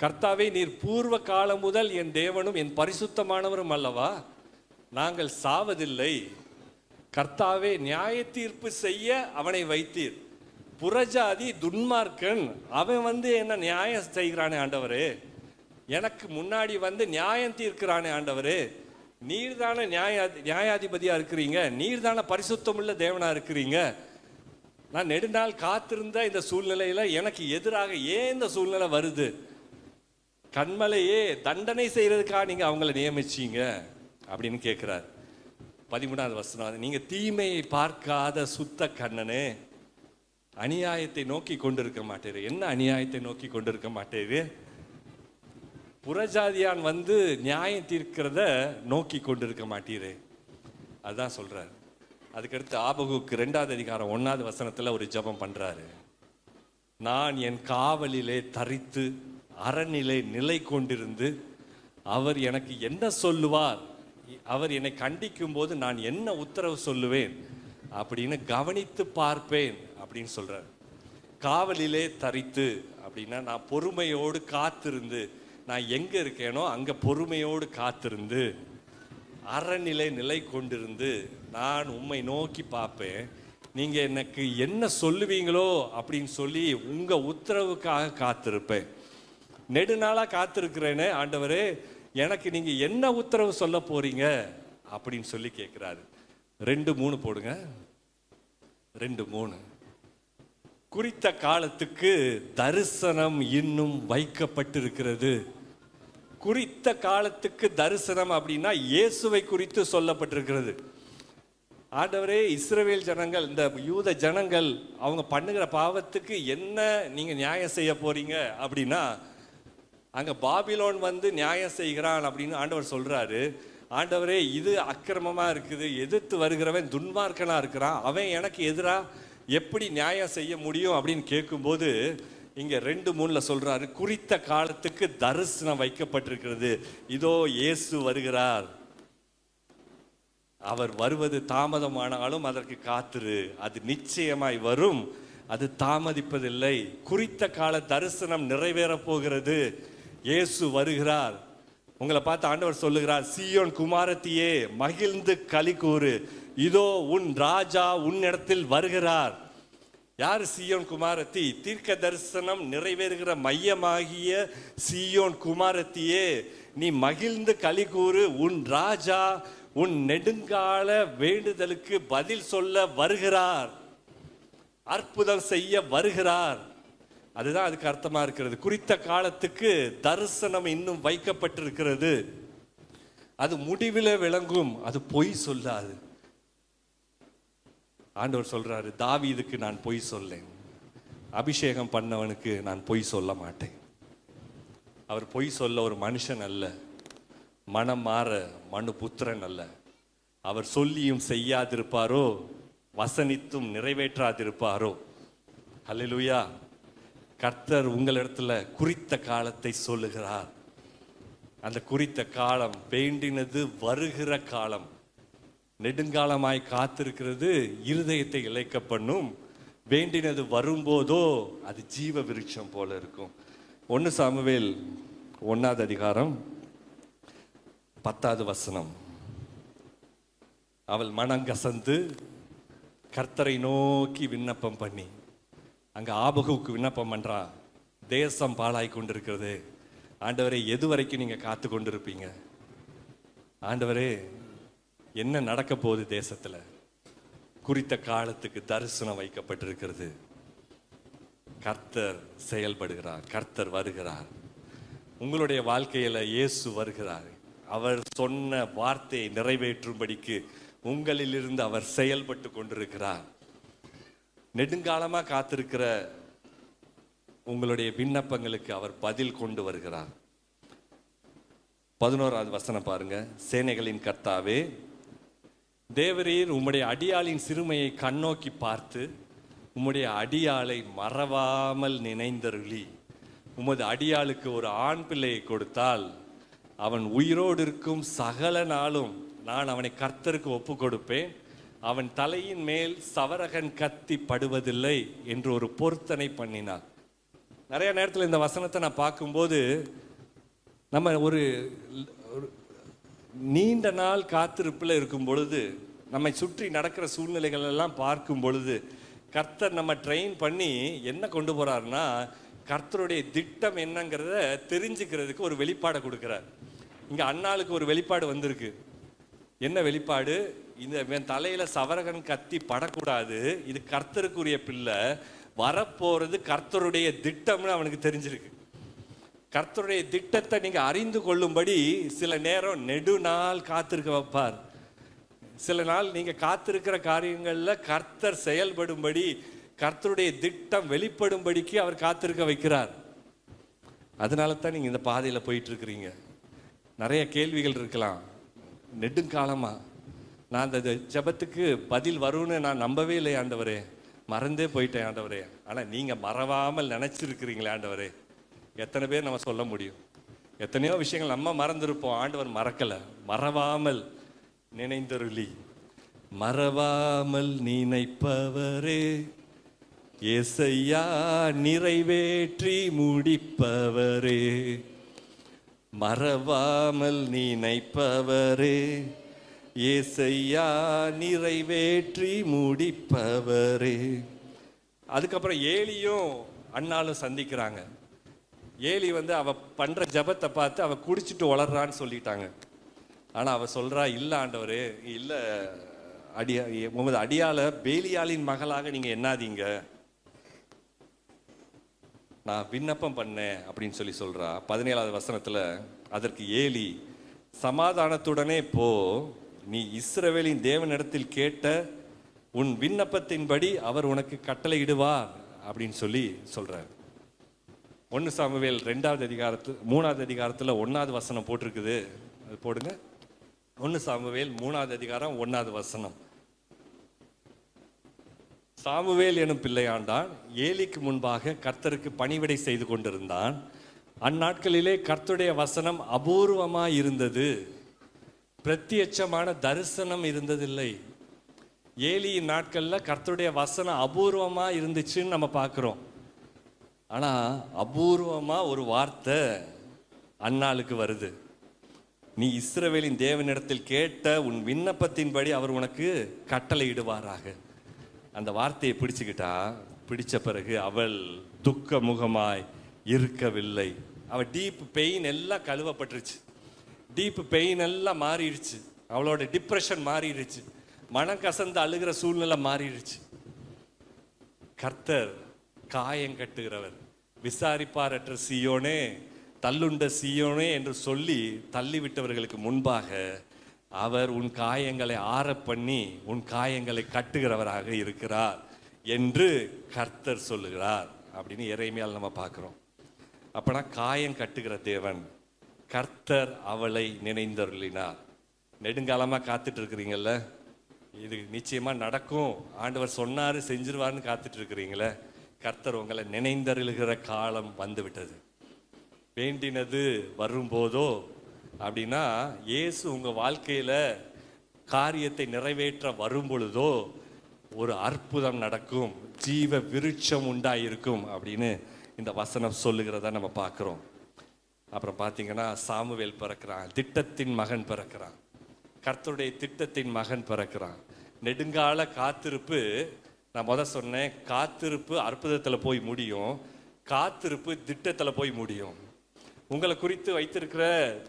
கர்த்தாவே, நீர் பூர்வ காலம் முதல் என் தேவனும் என் பரிசுத்தமானவரும் அல்லவா, நாங்கள் சாவதில்லை. கர்த்தாவே, நியாய தீர்ப்பு செய்ய அவனை வைத்தீர். புறஜாதி துன்மார்க்கன், அவன் என்ன நியாயம் செய்கிறானே ஆண்டவரே, எனக்கு முன்னாடி நியாயம் தீர்க்கிறானே ஆண்டவரே, நீர்தான நியாயாதிபதியா இருக்கிறீங்க, நீர்தான பரிசுத்தமுள்ள தேவனா இருக்கிறீங்க. நான் நெடுநாள் காத்திருந்த இந்த சூழ்நிலையில எனக்கு எதிராக ஏன் இந்த சூழ்நிலை வருது? கண்மலையே, தண்டனை செய்யறதுக்காக நீங்க அவங்கள நியமிச்சீங்க அப்படின்னு கேட்கிறார். 13வது வசனம், நீங்க தீமையை பார்க்காத சுத்த கண்ணனே, அநியாயத்தை நோக்கி கொண்டிருக்க மாட்டேரு. என்ன அநியாயத்தை நோக்கி கொண்டிருக்க மாட்டேரு? புறஜாதியான் வந்து நியாயம் தீர்க்கிறத நோக்கி கொண்டிருக்க மாட்டீரே. அதுதான் சொல்றாரு. அதுக்கடுத்து ஆபகுக்கு 2வது அதிகாரம் 1வது வசனத்துல ஒரு ஜெபம் பண்றாரு. நான் என் காவலிலே தரித்து அரணிலே நிலை கொண்டிருந்து அவர் எனக்கு என்ன சொல்லுவார், அவர் என்னை கண்டிக்கும் போது நான் என்ன உத்தரவு சொல்லுவேன் அப்படின்னு கவனித்து பார்ப்பேன் அப்படின்னு சொல்றாரு. காவலிலே தரித்து அப்படின்னா நான் பொறுமையோடு காத்திருந்து, நான் எங்க இருக்கேனோ அங்க பொறுமையோடு காத்திருந்து, அறநிலை நிலை கொண்டிருந்து நான் உம்மை நோக்கி பார்ப்பேன், நீங்க எனக்கு என்ன சொல்லுவீங்களோ அப்படின்னு சொல்லி உங்க உத்தரவுக்காக காத்திருப்பேன். நெடுநாளா காத்திருக்கிறேனே ஆண்டவரே, எனக்கு நீங்க என்ன உத்தரவு சொல்ல போறீங்க அப்படின்னு சொல்லி கேட்கிறாரு. 2:3 போடுங்க. 2:3. குறித்த காலத்துக்கு தரிசனம் இன்னும் வைக்கப்பட்டிருக்கிறது. குறித்த காலத்துக்கு தரிசனம் அப்படின்னா இயேசுவை குறித்து சொல்லப்பட்டிருக்கிறது. ஆண்டவரே, இஸ்ரவேல் ஜனங்கள், இந்த யூத ஜனங்கள் அவங்க பண்ணுகிற பாவத்துக்கு என்ன நீங்க நியாயம் செய்ய போறீங்க அப்படின்னா, அங்க பாபிலோன் வந்து நியாயம் செய்கிறான் அப்படின்னு ஆண்டவர் சொல்றாரு. ஆண்டவரே, இது அக்கிரமமா இருக்குது, எதிர்த்து வருகிறவன் துன்மார்க்கனா இருக்கிறான், அவன் எனக்கு எதிரா எப்படி நியாயம் செய்ய முடியும் அப்படின்னு கேட்கும்போது இங்க 2:3 சொல்றாரு, குறித்த காலத்துக்கு தரிசனம் வைக்கப்பட்டிருக்கிறது. இதோ இயேசு வருகிறார், அவர் வருவது தாமதமானாலும் அதற்கு காத்திரு, அது நிச்சயமாய் வரும், அது தாமதிப்பதில்லை. குறித்த கால தரிசனம் நிறைவேற போகிறது. இயேசு வருகிறார். உங்களை பார்த்து ஆண்டவர் சொல்லுகிறார், சீயோன் குமாரத்தியே மகிழ்ந்து களி கூறு, இதோ உன் ராஜா உன்னிடத்தில் வருகிறார். யார் சீயோன் குமாரத்தி? தீர்க்க தரிசனம் நிறைவேறுகிற மையமாகிய சீயோன் குமாரத்தியே, நீ மகிழ்ந்து களி கூறு, உன் ராஜா உன் நெடுங்கால வேண்டுதலுக்கு பதில் சொல்ல வருகிறார், அற்புதம் செய்ய வருகிறார். அதுதான் அதுக்கு அர்த்தமா இருக்கிறது. குறித்த காலத்துக்கு தரிசனம் இன்னும் வைக்கப்பட்டிருக்கிறது. அது முடிவில் விளங்கும், அது பொய் சொல்லாது. ஆண்டவர் சொல்றாரு, தாவீதுக்கு நான் பொய் சொல்லேன், அபிஷேகம் பண்ணவனுக்கு நான் பொய் சொல்ல மாட்டேன். அவர் பொய் சொல்ல ஒரு மனுஷன் அல்ல, மனம் மாற மனு புத்திரன் அல்ல. அவர் சொல்லியும் செய்யாதிருப்பாரோ, வசனித்தும் நிறைவேற்றாதிருப்பாரோ. அல்லேலூயா. கர்த்தர் உங்களிடத்துல குறித்த காலத்தை சொல்லுகிறார். அந்த குறித்த காலம் வேண்டினது வருகிற காலம். நெடுங்காலமாய் காத்திருக்கிறது இருதயத்தை இளைக்க பண்ணும். வேண்டினது வரும்போதோ அது ஜீவ விருட்சம் போல இருக்கும். 1 சாமுவேல் 1வது அதிகாரம் 10வது வசனம். அவள் மனங்கசந்து கர்த்தரை நோக்கி விண்ணப்பம் பண்ணி, அங்க ஆபகுக்கு விண்ணப்பம் பண்றா, தேசம் பாழாய் கொண்டிருக்கிறது, ஆண்டவரே எது வரைக்கும் நீங்க காத்து கொண்டிருப்பீங்க? ஆண்டவரே, என்ன நடக்க போகுது தேசத்துல? குறித்த காலத்துக்கு தரிசனம் வைக்கப்பட்டிருக்கிறது. கர்த்தர் செயல்படுகிறார், கர்த்தர் வருகிறார். உங்களுடைய வாழ்க்கையில இயேசு வருகிறார். அவர் சொன்ன வார்த்தையை நிறைவேற்றும்படிக்கு உங்களிலிருந்து அவர் செயல்பட்டு கொண்டிருக்கிறார். நெடுங்காலமா காத்திருக்கிற உங்களுடைய விண்ணப்பங்களுக்கு அவர் பதில் கொண்டு வருகிறார். 11வது வசனம் பாருங்க. சேனைகளின் கர்த்தாவே, தேவரீர் உம்முடைய அடியாளின் சிறுமையை கண்ணோக்கி பார்த்து உம்முடைய அடியாளை மறவாமல் நினைந்தருளி, உமது அடியாளுக்கு ஒரு ஆண் பிள்ளையை கொடுத்தால் அவன் உயிரோடு இருக்கும் சகல நாளும் நான் அவனை கர்த்தருக்கு ஒப்பு கொடுப்பேன், அவன் தலையின் மேல் சவரகன் கத்தி படுவதில்லை என்று ஒரு பொருத்தனை பண்ணினார். நிறைய நேரத்தில் இந்த வசனத்தை நான் பார்க்கும்போது, நம்ம ஒரு நீண்ட நாள் காத்திருப்பில் இருக்கும் பொழுது, நம்மை சுற்றி நடக்கிற சூழ்நிலைகள் எல்லாம் பார்க்கும் பொழுது, கர்த்தர் நம்ம ட்ரெயின் பண்ணி என்ன கொண்டு போறாருன்னா, கர்த்தருடைய திட்டம் என்னங்கிறத தெரிஞ்சுக்கிறதுக்கு ஒரு வெளிப்பாடை கொடுக்கிறார். இங்க அன்னாளுக்கு ஒரு வெளிப்பாடு வந்திருக்கு. என்ன வெளிப்பாடு? இந்த தலையில சவரகன் கத்தி படக்கூடாது, இது கர்த்தருக்குரிய பிள்ளை, வரப்போறது கர்த்தருடைய திட்டம்னு அவனுக்கு தெரிஞ்சிருக்கு. கர்த்தருடைய திட்டத்தை நீங்க அறிந்து கொள்ளும்படி சில நேரம் நெடுநாள் காத்திருக்க வைப்பார். சில நாள் நீங்க காத்திருக்கிற காரியங்கள்ல கர்த்தர் செயல்படும்படி, கர்த்தருடைய திட்டம் வெளிப்படும்படிக்கு அவர் காத்திருக்க வைக்கிறார். அதனால தான் நீங்கள் இந்த பாதையில் போயிட்டுருக்கிறீங்க. நிறைய கேள்விகள் இருக்கலாம். நெடுங்காலமாக நான் அந்த ஜெபத்துக்கு பதில் வரும்னு நான் நம்பவே இல்லை ஆண்டவரே, மறந்தே போயிட்டேன் ஆண்டவரே. ஆனால் நீங்கள் மறவாமல் நினச்சிருக்கிறீங்களே ஆண்டவரே. எத்தனை பேர் நம்ம சொல்ல முடியும்? எத்தனையோ விஷயங்கள் நம்ம மறந்துருப்போம், ஆண்டவர் மறக்கலை. மறவாமல் நினைந்தருளி, மறவாமல் நினைப்பவரே ஏசையா, நிறைவேற்றி முடிப்பவரே. மறவாமல் நினைப்பவரே ஏசையா, நிறைவேற்றி முடிப்பவரே. அதுக்கப்புறம் ஏலியும் அண்ணாலும் சந்திக்கிறாங்க. ஏலி அவ பண்ற ஜபத்தை பார்த்து அவ குடிச்சிட்டு வளர்றான்னு சொல்லிட்டாங்க. ஆனா அவ சொல்றா, இல்ல ஆண்டவரே, இல்ல உமது அடியால பேலியாளின் மகளாக நீங்க எண்ணாதீங்க, நான் விண்ணப்பம் பண்ணேன் அப்படின்னு சொல்றா. 17வது வசனத்துல அதற்கு ஏலி, சமாதானத்துடனே போ, நீ இஸ்ரவேலின் தேவனிடத்தில் கேட்ட உன் விண்ணப்பத்தின்படி அவர் உனக்கு கட்டளையிடுவார் அப்படின்னு சொல்றார். 1 சாமுவேல் 2வது அதிகாரத்தில் 3வது அதிகாரத்தில் 1வது வசனம் போட்டிருக்குது, அது போடுங்க. 1 சாமுவேல் 3வது அதிகாரம் 1வது வசனம். சாமுவேல் எனும் பிள்ளையாண்டான் ஏலிக்கு முன்பாக கர்த்தருக்கு பணிவிடை செய்து கொண்டிருந்தான். அந்நாட்களிலே கர்த்தருடைய வசனம் அபூர்வமாய் இருந்தது, பிரத்யட்சமான தரிசனம் இருந்ததில்லை. ஏலியின் நாட்களில் கர்த்தருடைய வசனம் அபூர்வமா இருந்துச்சுன்னு நம்ம பார்க்குறோம். ஆனால் அபூர்வமாக ஒரு வார்த்தை அன்னாளுக்கு வருது, நீ இஸ்ரவேலின் தேவனிடத்தில் கேட்ட உன் விண்ணப்பத்தின்படி அவர் உனக்கு கட்டளையிடுவாராக. அந்த வார்த்தையை பிடிச்ச பிறகு அவள் துக்க முகமாய் இருக்கவில்லை. அவள் டீப் பெயின் எல்லாம் கழுவப்பட்டுருச்சு, டீப் பெயின் எல்லாம் மாறிடுச்சு, அவளோட டிப்ரெஷன் மாறிடுச்சு, மனம் கசந்து அழுகிற சூழ்நிலை மாறிடுச்சு. கர்த்தர் காயம் கட்டுகிறவர், விசாரிப்பாரற்ற சீயோனே, தள்ளுண்ட சீயோனே என்று சொல்லி தள்ளிவிட்டவர்களுக்கு முன்பாக அவர் உன் காயங்களை ஆற பண்ணி உன் காயங்களை கட்டுகிறவராக இருக்கிறார் என்று கர்த்தர் சொல்லுகிறார் அப்படின்னு எரேமியால் நம்ம பார்க்குறோம். அப்பனா காயம் கட்டுகிற தேவன் கர்த்தர் அவளை நினைந்தருளினார். நெடுங்காலமாக காத்துட்டு இருக்கிறீங்கல்ல, இது நிச்சயமா நடக்கும், ஆண்டவர் சொன்னாரு செஞ்சிருவார்னு காத்துட்டு இருக்கிறீங்களே, கர்த்தர் உங்களை நினைந்தருளுகிற காலம் வந்து விட்டது. வேண்டினது வரும்போதோ அப்படின்னா, இயேசு உங்க வாழ்க்கையில காரியத்தை நிறைவேற்ற வரும் பொழுதோ ஒரு அற்புதம் நடக்கும், ஜீவ விருட்சம் உண்டாயிருக்கும் அப்படின்னு இந்த வசனம் சொல்லுகிறத நம்ம பார்க்குறோம். அப்புறம் பார்த்தீங்கன்னா சாமுவேல் பிறக்கிறான், திட்டத்தின் மகன் பிறக்கிறான், கர்த்தருடைய திட்டத்தின் மகன் பிறக்கிறான். நெடுங்கால காத்திருப்பு, நான் சொன்னேன், காத்திருப்பு அற்புதத்தில் போய் முடியும், காத்திருப்பு திட்டத்தில் போய் முடியும். உங்களை குறித்து வைத்திருக்கிற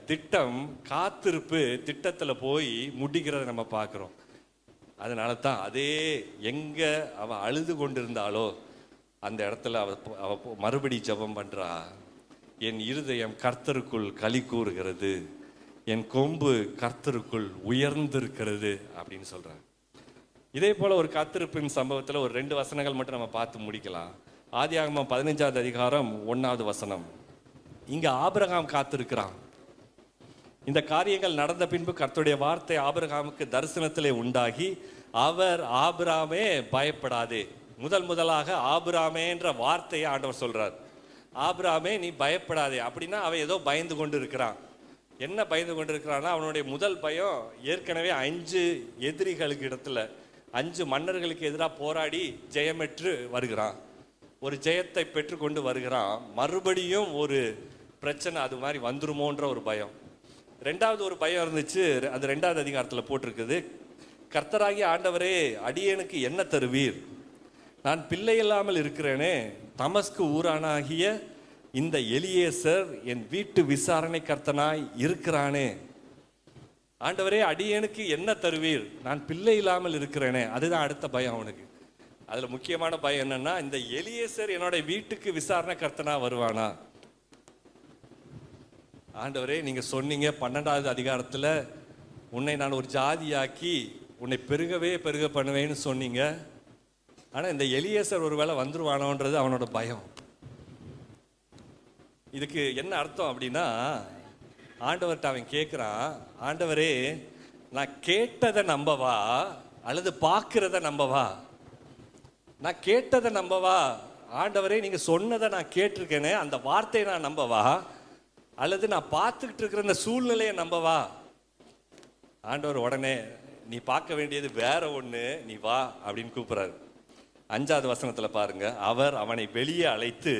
திட்டம் காத்திருப்பு திட்டத்தில் போய் முடிகிறத நம்ம பார்க்குறோம். அதனால தான் அதே எங்க அவ அழுது கொண்டிருந்தாலோ அந்த இடத்துல அவ மறுபடி ஜெபம் பண்றா, என் இருதயம் கர்த்தருக்குள் களி கூறுகிறது, என் கொம்பு கர்த்தருக்குள் உயர்ந்திருக்கிறது அப்படின்னு சொல்றார். இதே போல ஒரு காத்திருப்பின் சம்பவத்தில் ஒரு 2 வசனங்கள் மட்டும் நம்ம பார்த்து முடிக்கலாம். ஆதியாகமம் 15வது அதிகாரம் 1வது வசனம். இங்க ஆபிரகாம் காத்திருக்கிறான். இந்த காரியங்கள் நடந்த பின்பு கர்த்தருடைய வார்த்தை ஆபிரகாமுக்கு தரிசனத்திலே உண்டாகி, அவர் ஆபிராமே பயப்படாதே. முதலாக ஆபிராமே என்ற வார்த்தையை ஆண்டவர் சொல்றார். ஆபிராமே நீ பயப்படாதே அப்படின்னா அவன் ஏதோ பயந்து கொண்டு இருக்கிறான். என்ன பயந்து கொண்டு இருக்கிறான்னா, அவனுடைய முதல் பயம் ஏற்கனவே 5 எதிரிகளுக்கு இடத்துல 5 மன்னர்களுக்கு எதிராக போராடி ஜெயமெற்று வருகிறான், ஒரு ஜெயத்தை பெற்றுக்கொண்டு வருகிறான். மறுபடியும் ஒரு பிரச்சனை அது மாதிரி வந்துருமோன்ற ஒரு பயம். 2வது ஒரு பயம் இருந்துச்சு, அது 2வது அதிகாரத்தில் போட்டிருக்குது. கர்த்தராகிய ஆண்டவரே, அடியேனுக்கு என்ன தருவீர்? நான் பிள்ளை இல்லாமல் இருக்கிறேனே, தமஸ்கு ஊரானாகிய இந்த எலியேசர் என் வீட்டு விசாரணை கர்த்தனாய் இருக்கிறானே. ஆண்டவரே, அடியேனுக்கு என்ன தருவீர்? நான் பிள்ளை இல்லாமல் இருக்கிறேனே. அதுதான் அடுத்த பயம் அவனுக்கு. அதுல முக்கியமான பயம் என்னன்னா, இந்த எலியேசர் என்னோட வீட்டுக்கு விசாரணை கர்த்தனா வருவானா? ஆண்டவரே, நீங்க சொன்னீங்க 12வது அதிகாரத்துல, உன்னை நான் ஒரு ஜாதியாக்கி உன்னை பெருக பண்ணுவேன்னு சொன்னீங்க. ஆனா இந்த எலியேசர் ஒருவேளை வந்துருவானோன்றது அவனோட பயம். இதுக்கு என்ன அர்த்தம் அப்படின்னா, ஆண்டவர்கிட்ட அவன் கேட்குறான், ஆண்டவரே நான் கேட்டதை நம்பவா அல்லது பார்க்கிறத நம்பவா? நான் கேட்டதை நம்பவா? ஆண்டவரே நீங்க சொன்னதை நான் கேட்டிருக்கேனே, அந்த வார்த்தையை நான் நம்பவா அல்லது நான் பார்த்துக்கிட்டு இருக்கிற இந்த சூழ்நிலையை நம்பவா? ஆண்டவர் உடனே, நீ பார்க்க வேண்டியது வேற ஒண்ணு, நீ வா அப்படின்னு கூப்பிடுறாரு. 5வது வசனத்துல பாருங்க, அவர் அவனை வெளியே அழைத்து,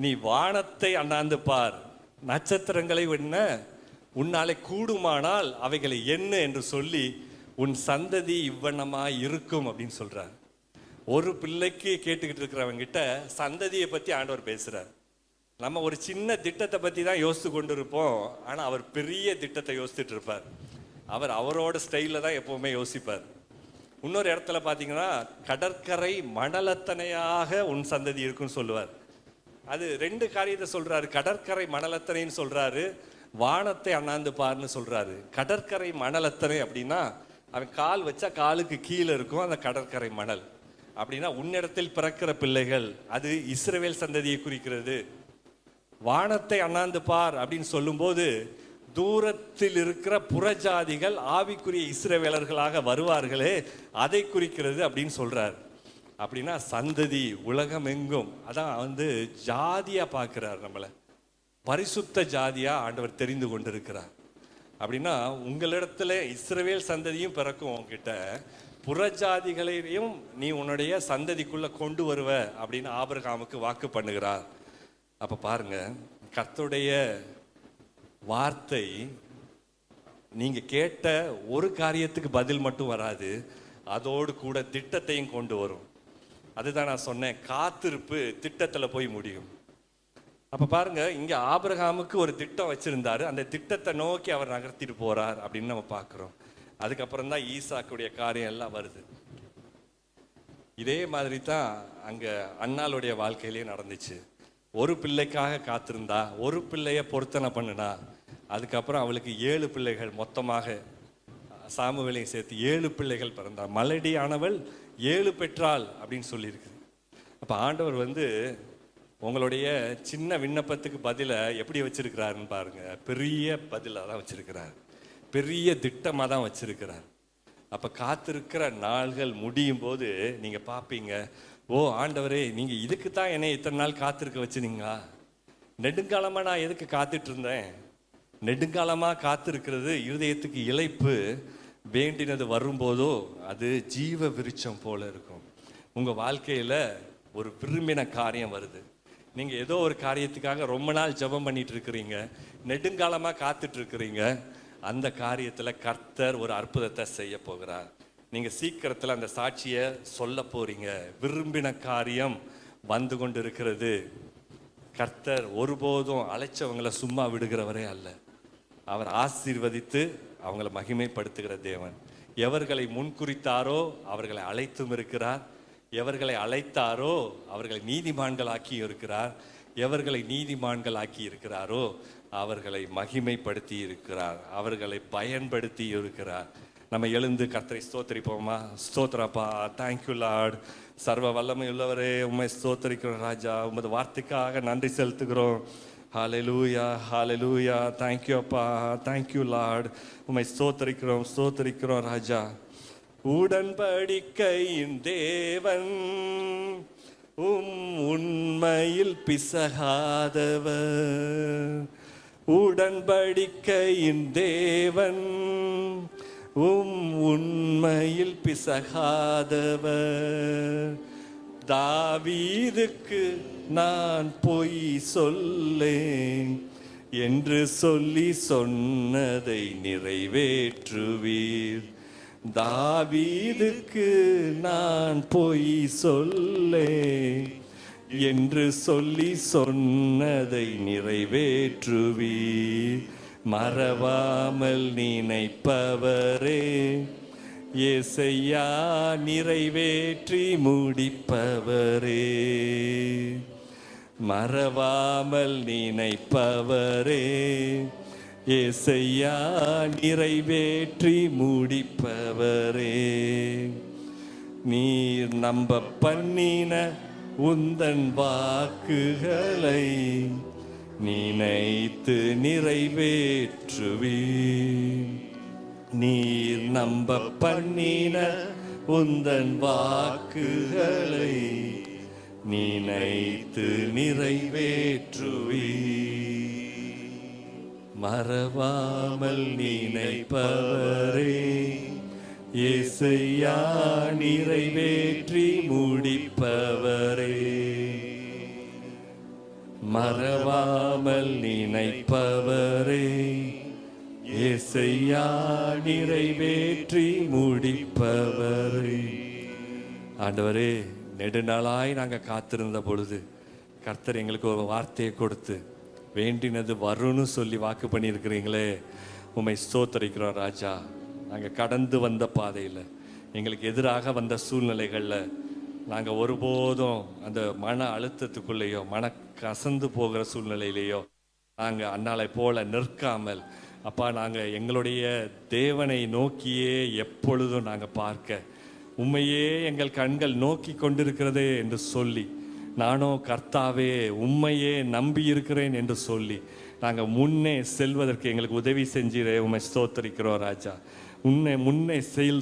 நீ வானத்தை அண்ணாந்து பார், நட்சத்திரங்களை என்ன, உன்னாலே கூடுமானால் அவைகளை என்ன என்று சொல்லி உன் சந்ததி இவ்வண்ணமா இருக்கும் அப்படின்னு சொல்றார். ஒரு பிள்ளைக்கு கேட்டுக்கிட்டு இருக்கிறவங்க கிட்ட சந்ததியை பத்தி ஆண்டவர் பேசுறார். நம்ம ஒரு சின்ன திட்டத்தை பத்தி தான் யோசித்து கொண்டு இருப்போம், ஆனா அவர் பெரிய திட்டத்தை யோசிச்சுட்டு இருப்பார். அவர் அவரோட ஸ்டைல தான் எப்பவுமே யோசிப்பார். இன்னொரு இடத்துல பார்த்தீங்கன்னா, கடற்கரை மணலத்தனையாக உன் சந்ததி இருக்குன்னு சொல்லுவார். அது 2 காரியத்தை சொல்றாரு. கடற்கரை மணலத்தனைன்னு சொல்றாரு, வானத்தை அண்ணாந்து பாருன்னு சொல்றாரு. கடற்கரை மணலத்தனை அப்படின்னா அவன் கால் வச்சா காலுக்கு கீழே இருக்கும் அந்த கடற்கரை மணல். அப்படின்னா உன்னிடத்தில் பிறக்கிற பிள்ளைகள், அது இஸ்ரவேல் சந்ததியை குறிக்கிறது. வானத்தை அண்ணாந்து பார் அப்படின்னு சொல்லும்போது தூரத்தில் இருக்கிற புறஜாதிகள் ஆவிக்குரிய இஸ்ரவேலர்களாக வருவார்களே, அதை குறிக்கிறது அப்படின்னு சொல்றார். அப்படின்னா சந்ததி உலகம் எங்கும், அதான் ஜாதியா பார்க்கிறார், நம்மளை பரிசுத்த ஜாதியா ஆண்டவர் தெரிந்து கொண்டிருக்கிறார். அப்படின்னா உங்களிடத்துல இஸ்ரவேல் சந்ததியும் பிறக்கும், உங்ககிட்ட புறஜாதிகளையும் நீ உன்னுடைய சந்ததிக்குள்ள கொண்டு வருவ அப்படின்னு ஆபிரகாமுக்கு வாக்கு பண்ணுகிறார். அப்ப பாருங்க, கர்த்தருடைய வார்த்தை நீங்க கேட்ட ஒரு காரியத்துக்கு பதில் மட்டும் வராது, அதோடு கூட திட்டத்தையும் கொண்டு வரும். அதுதான் நான் சொன்னேன், காத்திருப்பு திட்டத்துல போய் முடியும். அப்ப பாருங்க, இங்க ஆபிரகாமுக்கு ஒரு திட்டம் வச்சிருந்தாரு, அந்த திட்டத்தை நோக்கி அவர் நகர்த்திட்டு போறார் அப்படின்னு நம்ம பார்க்கிறோம். அதுக்கப்புறம் தான் ஈசாக்குடைய காரியம் எல்லாம் வருது. இதே மாதிரி தான் அங்க அன்னாளுடைய வாழ்க்கையிலேயே நடந்துச்சு. ஒரு பிள்ளைக்காக காத்திருந்தா, ஒரு பிள்ளைய பொருத்தனை பண்ணுனா, அதுக்கப்புறம் அவளுக்கு 7 பிள்ளைகள், மொத்தமாக சாமுவேலையும் சேர்த்து 7 பிள்ளைகள் பிறந்தா. மலடியானவள் 7 பெற்றாள் அப்படின்னு சொல்லியிருக்கு. அப்போ ஆண்டவர் உங்களுடைய சின்ன விண்ணப்பத்துக்கு பதிலை எப்படி வச்சிருக்கிறாருன்னு பாருங்க. பெரிய பதிலாக தான் வச்சிருக்கிறார், பெரிய திட்டமாக தான் வச்சிருக்கிறார். அப்போ காத்திருக்கிற நாள்கள் முடியும் போது நீங்க பார்ப்பீங்க, ஓ ஆண்டவரே, நீங்க இதுக்கு தான் என்னை இத்தனை நாள் காத்திருக்க வச்சுனீங்களா? நெடுங்காலமாக நான் எதுக்கு காத்துட்டு இருந்தேன்? நெடுங்காலமாக காத்திருக்கிறது இருதயத்துக்கு இளைப்பு. வேண்டினது வரும்போதோ அது ஜீவ விருட்சம் போல இருக்கும். உங்கள் வாழ்க்கையில் ஒரு விரும்பின காரியம் வருது, நீங்கள் ஏதோ ஒரு காரியத்துக்காக ரொம்ப நாள் ஜெபம் பண்ணிட்டு இருக்கிறீங்க, நெடுங்காலமாக காத்துட்டு இருக்கிறீங்க. அந்த காரியத்தில் கர்த்தர் ஒரு அற்புதத்தை செய்ய போகிறார். நீங்கள் சீக்கிரத்தில் அந்த சாட்சியை சொல்ல போறீங்க. விரும்பின காரியம் வந்து கொண்டு இருக்கிறது. கர்த்தர் ஒருபோதும் அழைச்சவங்களை சும்மா விடுகிறவரே அல்ல. அவர் ஆசீர்வதித்து அவங்களை மகிமைப்படுத்துகிற தேவன். எவர்களை முன்குறித்தாரோ அவர்களை அழைத்தும் இருக்கிறார், எவர்களை அழைத்தாரோ அவர்களை நீதிமான்கள் ஆக்கி இருக்கிறார், எவர்களை நீதிமான்கள் ஆக்கி இருக்கிறாரோ அவர்களை மகிமைப்படுத்தி இருக்கிறார், அவர்களை பயன்படுத்தி இருக்கிறார். நம்ம எழுந்து கர்த்தரை ஸ்தோத்திரிப்போமா? ஸ்தோத்திரப்பா, தேங்க்யூ லார்ட். சர்வ வல்லமை உள்ளவரே, உம்மை ஸ்தோத்திரிக்கிறோம் ராஜா. உமது வார்த்தைக்காக நன்றி செலுத்துகிறோம். ஹalleluya, ஹalleluya. தேங்க்யூ அப்பா, தேங்க்யூ லார்ட். உம்மை ஸ்தோத்திரிக்கிறோம், ஸ்தோத்திரிக்கிறோம் ராஜா. உடன்படிக்கையின் தேவன், உண்மையில் பிசகாதவர். உடன்படிக்கையின் தேவன், உண்மையில் பிசகாதவர். தாவீதுக்கு நான் பொய் சொல்லேன் என்று சொல்லி சொன்னதை நிறைவேற்றுவீர். தாவீதுக்கு நான் பொய் சொல்லேன் என்று சொல்லி சொன்னதை நிறைவேற்றுவீர். மறவாமல் நினைப்பவரே, ஏசையா நிறைவேற்றி முடிப்பவரே. மறவாமல் நினைப்பவரே, ஏசையா நிறைவேற்றி முடிப்பவரே. நீர் நம்ப பண்ணின உந்தன் வாக்குகளை நினைத்து நிறைவேற்றுவீர். நீர் நம்ப பண்ணின உந்தன் வாக்குகளை நினைத்து நிறைவேற்றுவீர். மறவாமல் நினைப்பவரே இயேசையா, நிறைவேற்றி முடிப்பவரே. மறவாமல் நினைப்பவரே இயேசையா, நிறைவேற்றி முடிப்பவரே. ஆண்டவரே, நெடுநாளாய் நாங்கள் காத்திருந்த பொழுது கர்த்தர் எங்களுக்கு ஒரு வார்த்தையை கொடுத்து வேண்டினது வரும்னு சொல்லி வாக்கு பண்ணியிருக்கிறீங்களே, உம்மை ஸ்தோத்தரிக்கிறோம் ராஜா. நாங்கள் கடந்து வந்த பாதையில், எங்களுக்கு எதிராக வந்த சூழ்நிலைகளில் நாங்கள் ஒருபோதும் அந்த மன அழுத்தத்துக்குள்ளேயோ மன கசந்து போகிற சூழ்நிலையிலேயோ நாங்கள் அன்னாலை போல நிற்காமல், அப்பா, நாங்கள் எங்களுடைய தேவனை நோக்கியே எப்பொழுதும் நாங்கள் பார்க்க, உம்மையே எங்கள் கண்கள் நோக்கி கொண்டிருக்கிறதே என்று சொல்லி, நானோ கர்த்தாவே உம்மையே நம்பி இருக்கிறேன் என்று சொல்லி நாங்கள் முன்னே செல்வதற்கு எங்களுக்கு உதவி செஞ்சீரே, உம்மை ஸ்தோத்தரிக்கிறோம் ராஜா. முன்னே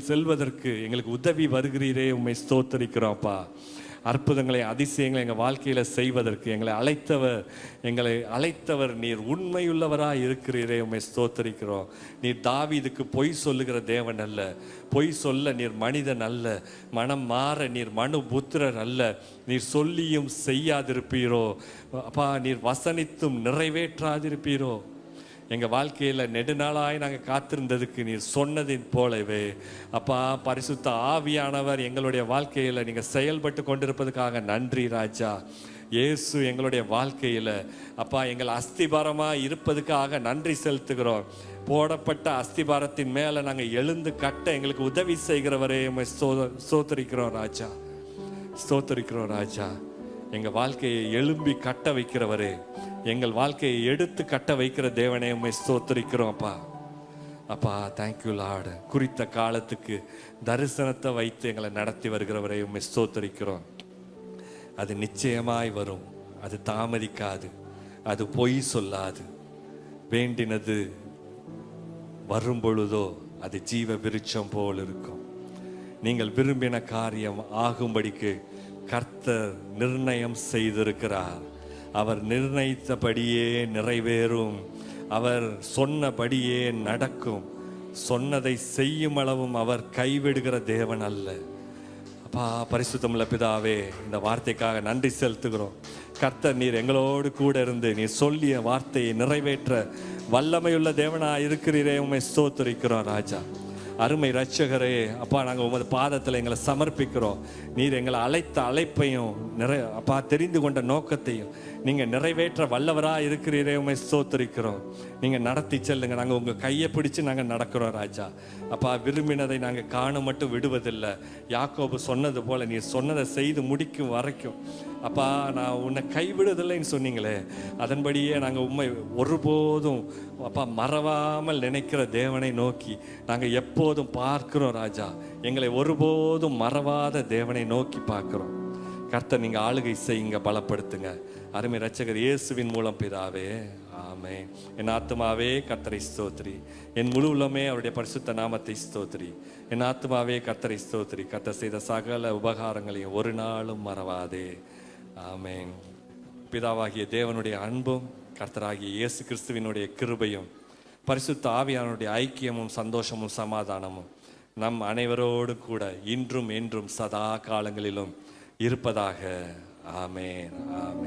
செல்வதற்கு எங்களுக்கு உதவி வருகிறீரே, உம்மை ஸ்தோத்தரிக்கிறோம்ப்பா. அற்புதங்களை அதிசயங்களை எங்கள் வாழ்க்கையில் செய்வதற்கு எங்களை அழைத்தவர் நீர் உண்மையுள்ளவராக இருக்கிறீரே, உம்மை ஸ்தோத்தரிக்கிறோம். நீர் தாவீதுக்கு பொய் சொல்லுகிற தேவன் அல்ல, பொய் சொல்ல நீர் மனிதன் அல்ல, மனம் மாற நீர் மனு புத்திரர் அல்ல. நீர் சொல்லியும் செய்யாதிருப்பீரோ அப்பா, நீர் வசனித்தும் நிறைவேற்றாதிருப்பீரோ. எங்கள் வாழ்க்கையில் நெடுநாளாய் நாங்கள் காத்திருந்ததுக்கு நீர் சொன்னதின் போலவே அப்பா, பரிசுத்த ஆவியானவர் எங்களுடைய வாழ்க்கையில் நீங்கள் செயல்பட்டு கொண்டிருப்பதுக்காக நன்றி ராஜா. இயேசு எங்களுடைய வாழ்க்கையில் அப்பா எங்கள் அஸ்திபாரமாக இருப்பதுக்காக நன்றி செலுத்துகிறோம். போடப்பட்ட அஸ்திபாரத்தின் மேலே நாங்கள் எழுந்து கட்ட எங்களுக்கு உதவி செய்கிறவரே, ஸ்தோத்தரிக்கிறோம் ராஜா, ஸ்தோத்தரிக்கிறோம் ராஜா. எங்கள் வாழ்க்கையை எழும்பி கட்ட வைக்கிறவரே, எங்கள் வாழ்க்கையை எடுத்து கட்ட வைக்கிற தேவனே, உம்மை ஸ்தோத்தரிக்கிறோம் அப்பா. அப்பா, தேங்க்யூ லார்டு. குறித்த காலத்துக்கு தரிசனத்தை வைத்து எங்களை நடத்தி வருகிறவரை உம்மை ஸ்தோத்தரிக்கிறோம். அது நிச்சயமாய் வரும், அது தாமதிக்காது, அது பொய் சொல்லாது. வேண்டினது வரும் பொழுதோ அது ஜீவ விருட்சம் போல் இருக்கும். நீங்கள் விரும்பின காரியம் ஆகும்படிக்கு கர்த்தர் நிர்ணயம் செய்திருக்கிறார். அவர் நிர்ணயித்தபடியே நிறைவேறும், அவர் சொன்னபடியே நடக்கும். சொன்னதை செய்யும் அளவும் அவர் கைவிடுகிற தேவன் அல்ல. அப்பா, பரிசுத்தமுள்ள பிதாவே, இந்த வார்த்தைக்காக நன்றி செலுத்துகிறோம். கர்த்தர் நீர் எங்களோடு கூட இருந்து நீர் சொல்லிய வார்த்தையை நிறைவேற்ற வல்லமையுள்ள தேவனாக இருக்கிறீரே, உம்மை ஸ்தோத்திரிக்கிறோம் ராஜா. அருமை இரட்சகரே, அப்பா, நாங்கள் உமது பாதத்தில் எங்களை சமர்ப்பிக்கிறோம். நீர் எங்களை அழைத்த அழைப்பையும் அப்பா தெரிந்து கொண்ட நோக்கத்தையும் நீங்கள் நிறைவேற்ற வல்லவராக இருக்கிறீரே, உம்மை ஸ்தோத்திரிக்கிறோம். நீங்கள் நடத்தி செல்லுங்க, நாங்கள் உங்கள் கையை பிடிச்சு நாங்கள் நடக்கிறோம் ராஜா. அப்பா, விரும்பினதை நாங்கள் காண மட்டும் விடுவதில்லை. யாக்கோபு சொன்னது போல நீர் சொன்னதை செய்து முடிக்கும் வரைக்கும் அப்பா நான் உன்னை கைவிடுவதில்லைன்னு சொன்னீங்களே, அதன்படியே நாங்கள் உண்மை ஒருபோதும் அப்பா மறவாமல் நினைக்கிற தேவனை நோக்கி நாங்கள் எப்போதும் பார்க்கிறோம் ராஜா. எங்களை ஒருபோதும் மறவாத தேவனை நோக்கி பார்க்கிறோம். கர்த்தர் நீங்கள் ஆளுகை செய்யுங்க, பலப்படுத்துங்க. அருமை இரட்சகர் இயேசுவின் மூலம் பிதாவே, ஆமென். என் ஆத்துமாவே கர்த்தரை ஸ்தோத்திரி, என் முழு உள்ளமே அவருடைய பரிசுத்த நாமத்தை ஸ்தோத்திரி. என் ஆத்துமாவே கர்த்தரை ஸ்தோத்திரி, கர்த்தர் செய்த சகல உபகாரங்களையும் ஒரு நாளும் மறவாதே. ஆமென். பிதாவாகிய தேவனுடைய அன்பும் கர்த்தராகிய இயேசு கிறிஸ்துவினுடைய கிருபையும் பரிசுத்த ஆவியானுடைய ஐக்கியமும் சந்தோஷமும் சமாதானமும் நம் அனைவரோடு கூட இன்றும் என்றும் சதா காலங்களிலும் இருப்பதாக. ஆமென், ஆமென்.